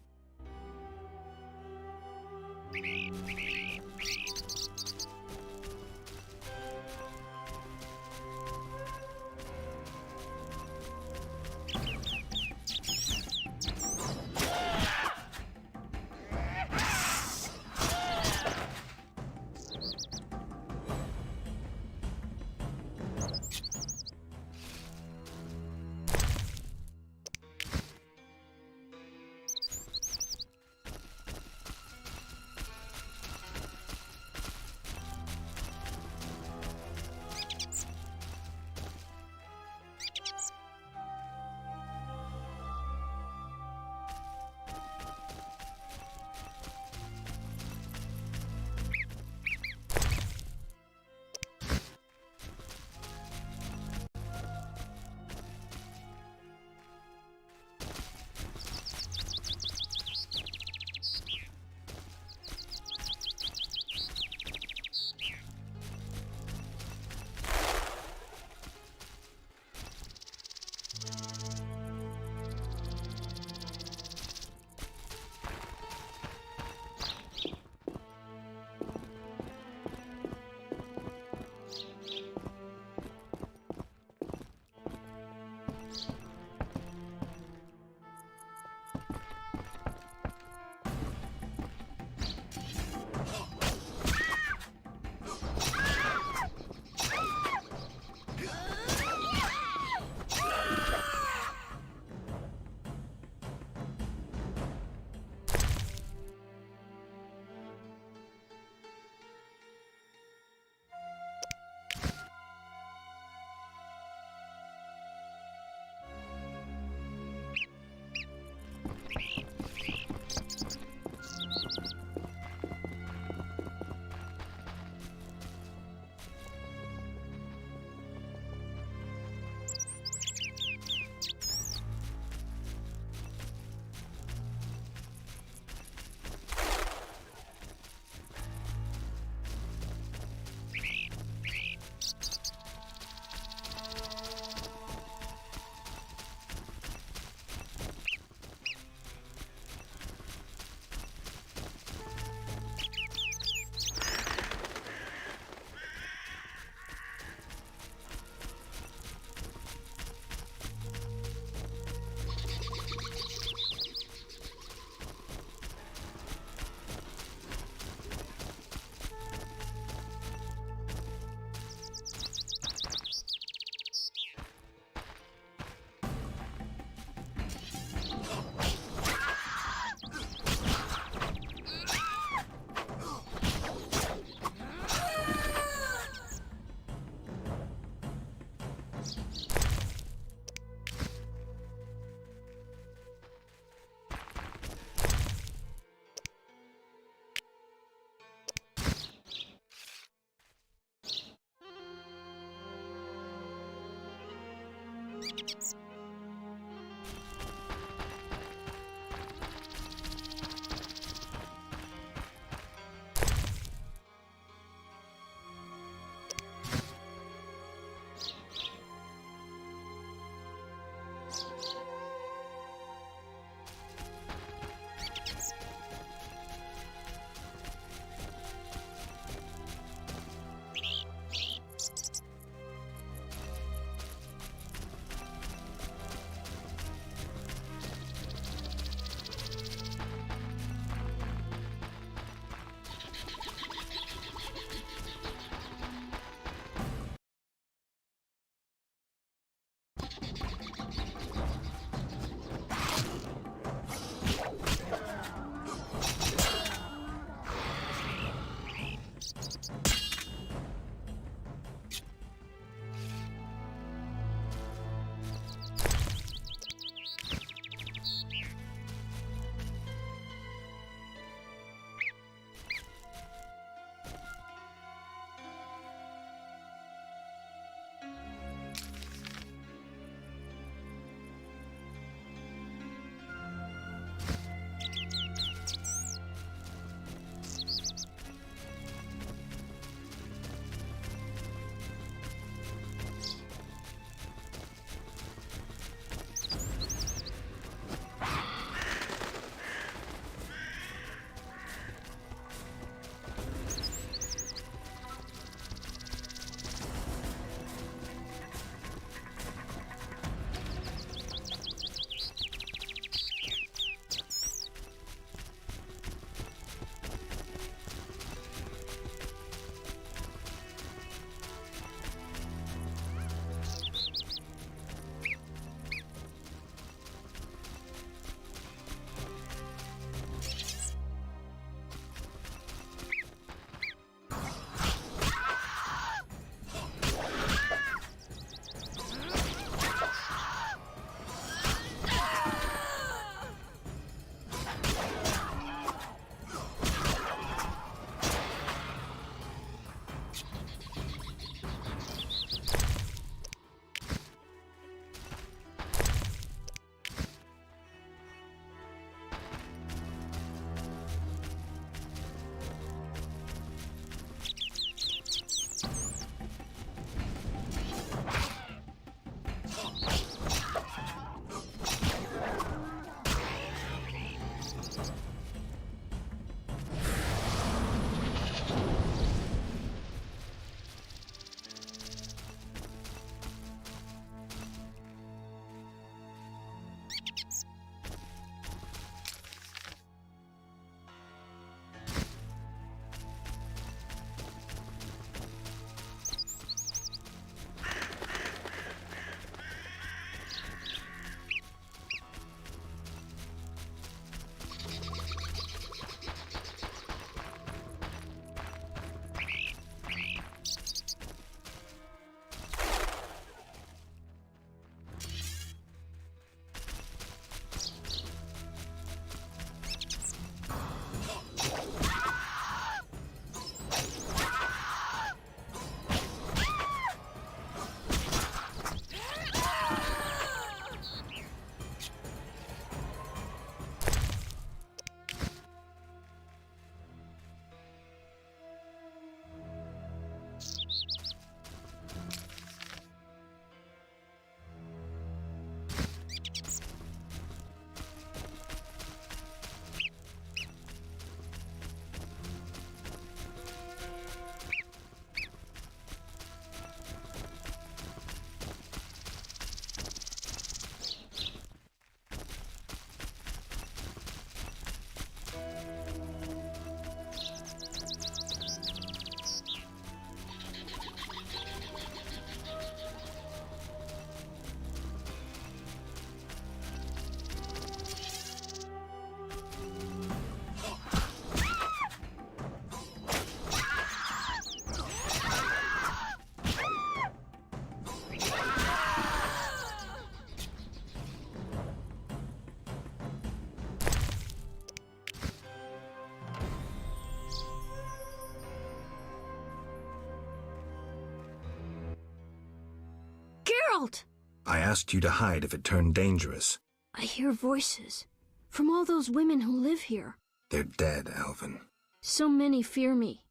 I asked you to hide if it turned dangerous. I hear voices from all those women who live here. They're dead, Alvin. So many fear me.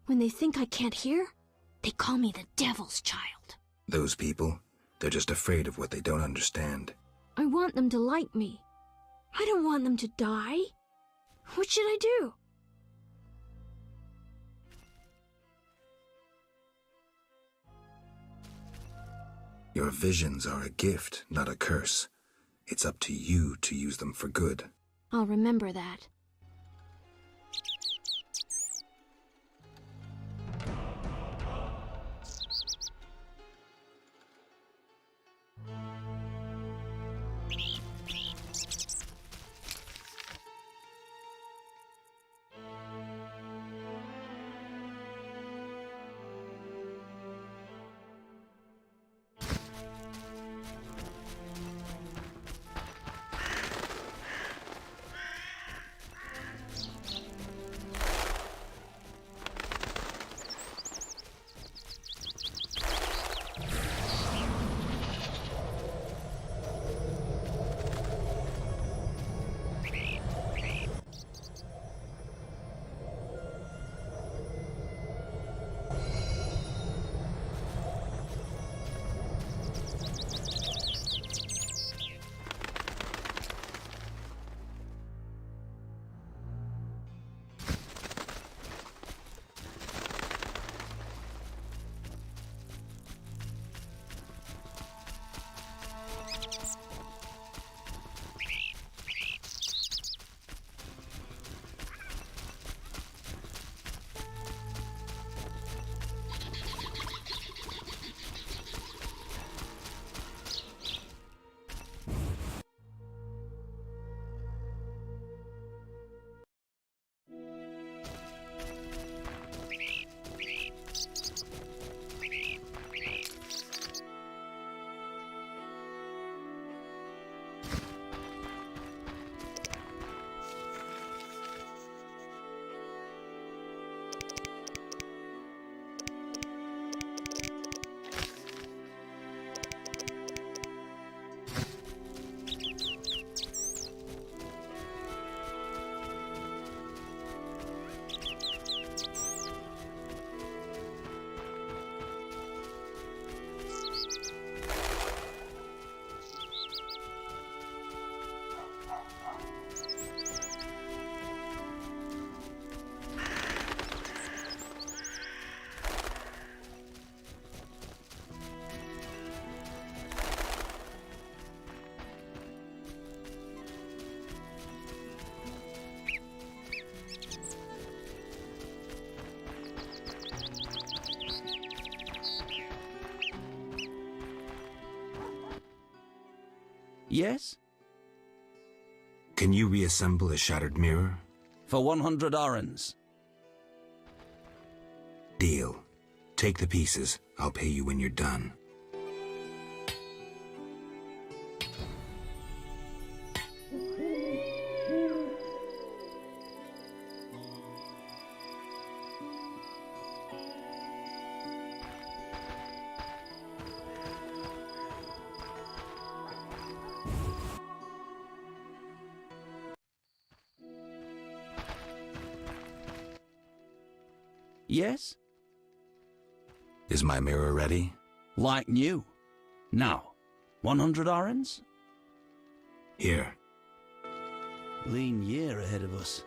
When they think I can't hear, they call me the Devil's Child. Those people, they're just afraid of what they don't understand. I want them to like me. I don't want them to die. What should I do? Your visions are a gift, not a curse. It's up to you to use them for good. I'll remember that. Yes? Can you reassemble a shattered mirror? For 100 orens. Deal. Take the pieces. I'll pay you when you're done. Yes? Is my mirror ready? Like new. Now, 100 orens? Here. Lean year ahead of us.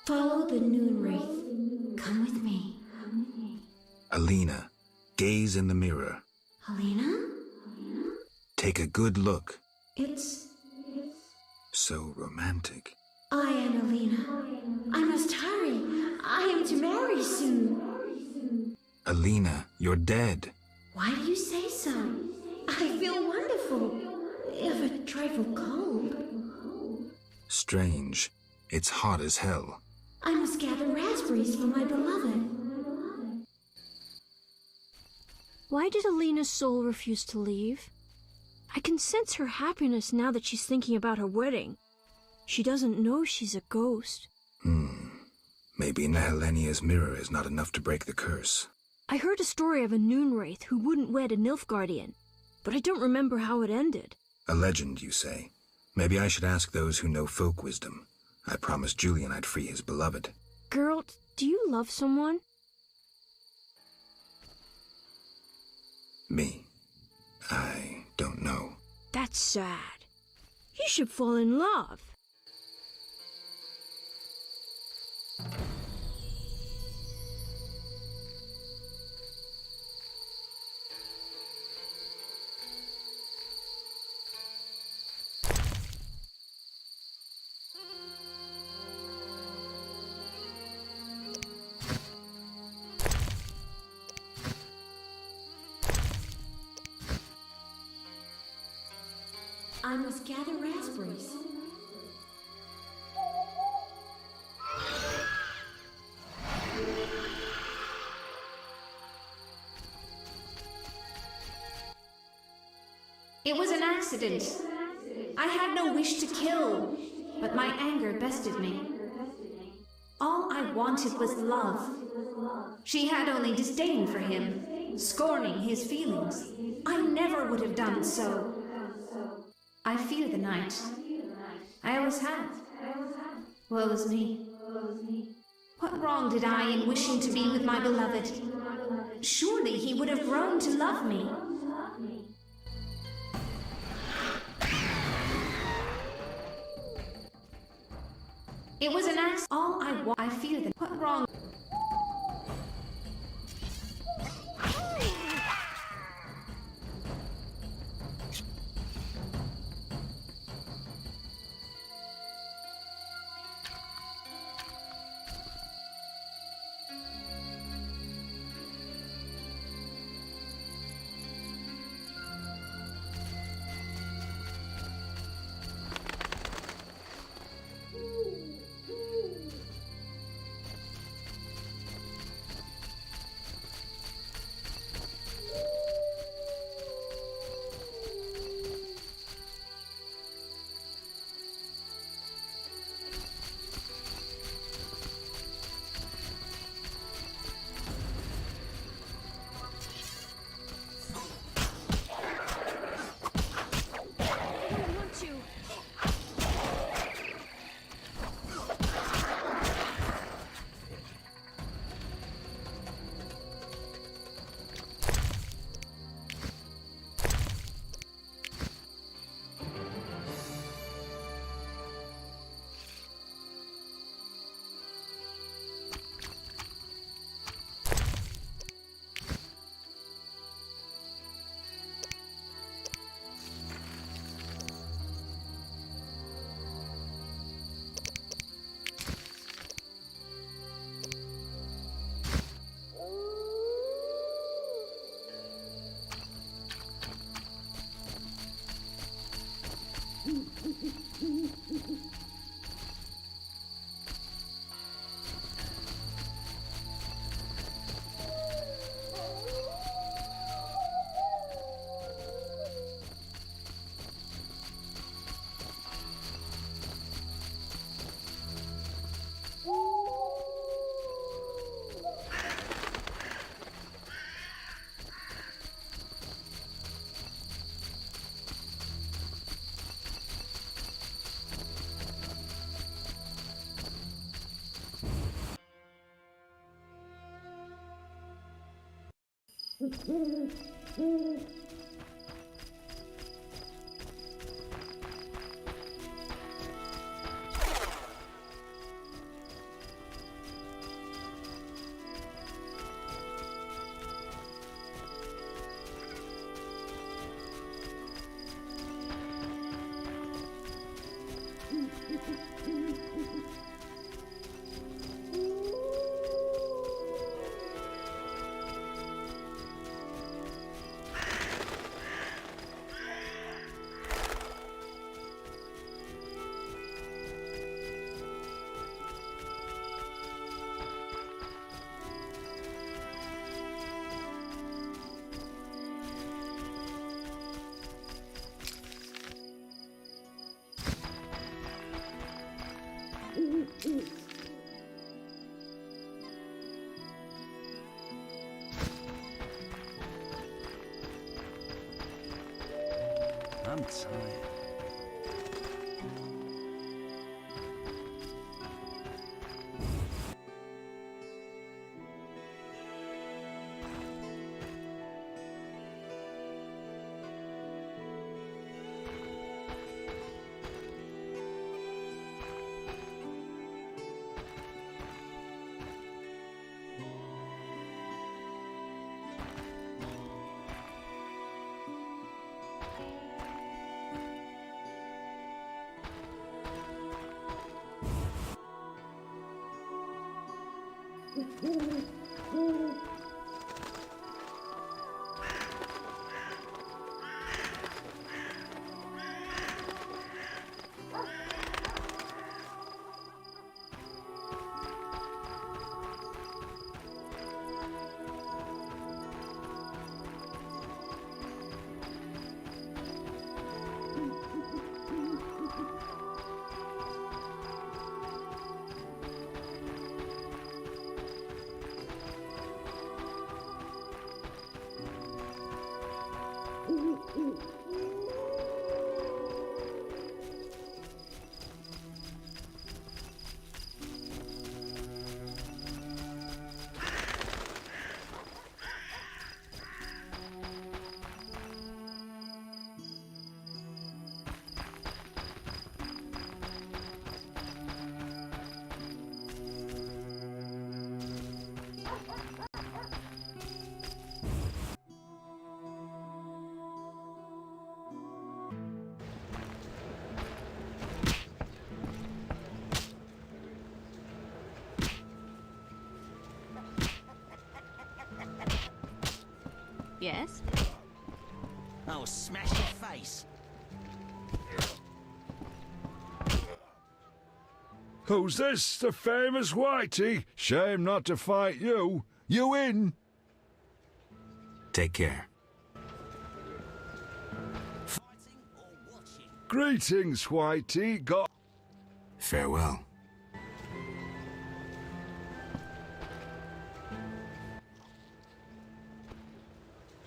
Follow the noon wraith. Come with me. Alina, gaze in the mirror. Alina? Take a good look. It's... So romantic. I am Alina. I must hurry. I am to marry soon. Alina, you're dead. Why do you say so? I feel wonderful, if a trifle cold. Strange. It's hot as hell. I must gather raspberries for my beloved. Why did Alina's soul refuse to leave? I can sense her happiness now that she's thinking about her wedding. She doesn't know she's a ghost. Maybe Nehelenia's mirror is not enough to break the curse. I heard a story of a noon wraith who wouldn't wed a Nilfgaardian, but I don't remember how it ended. A legend, you say? Maybe I should ask those who know folk wisdom. I promised Julian I'd free his beloved. Girl, do you love someone? Me? I don't know. That's sad. You should fall in love. I must gather raspberries. It was an accident. I had no wish to kill, but my anger bested me. All I wanted was love. She had only disdain for him, scorning his feelings. I never would have done so. I fear the night. I always have. Woe is me. What wrong did I in wishing to be with my beloved? Surely he would have grown to love me. It was an accident. All I want. I fear that. What wrong? I'm tired. Yes? I'll smash your face. Who's this? The famous Whitey? Shame not to fight you. You in? Take care. Greetings, Whitey. Farewell.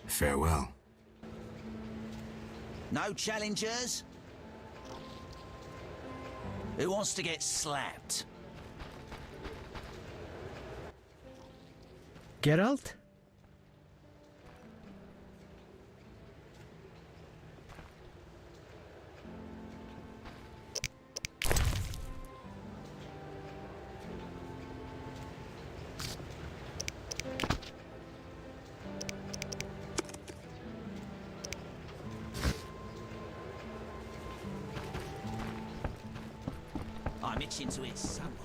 Farewell. No challengers? Who wants to get slapped? Geralt? I'm itching to hit someone.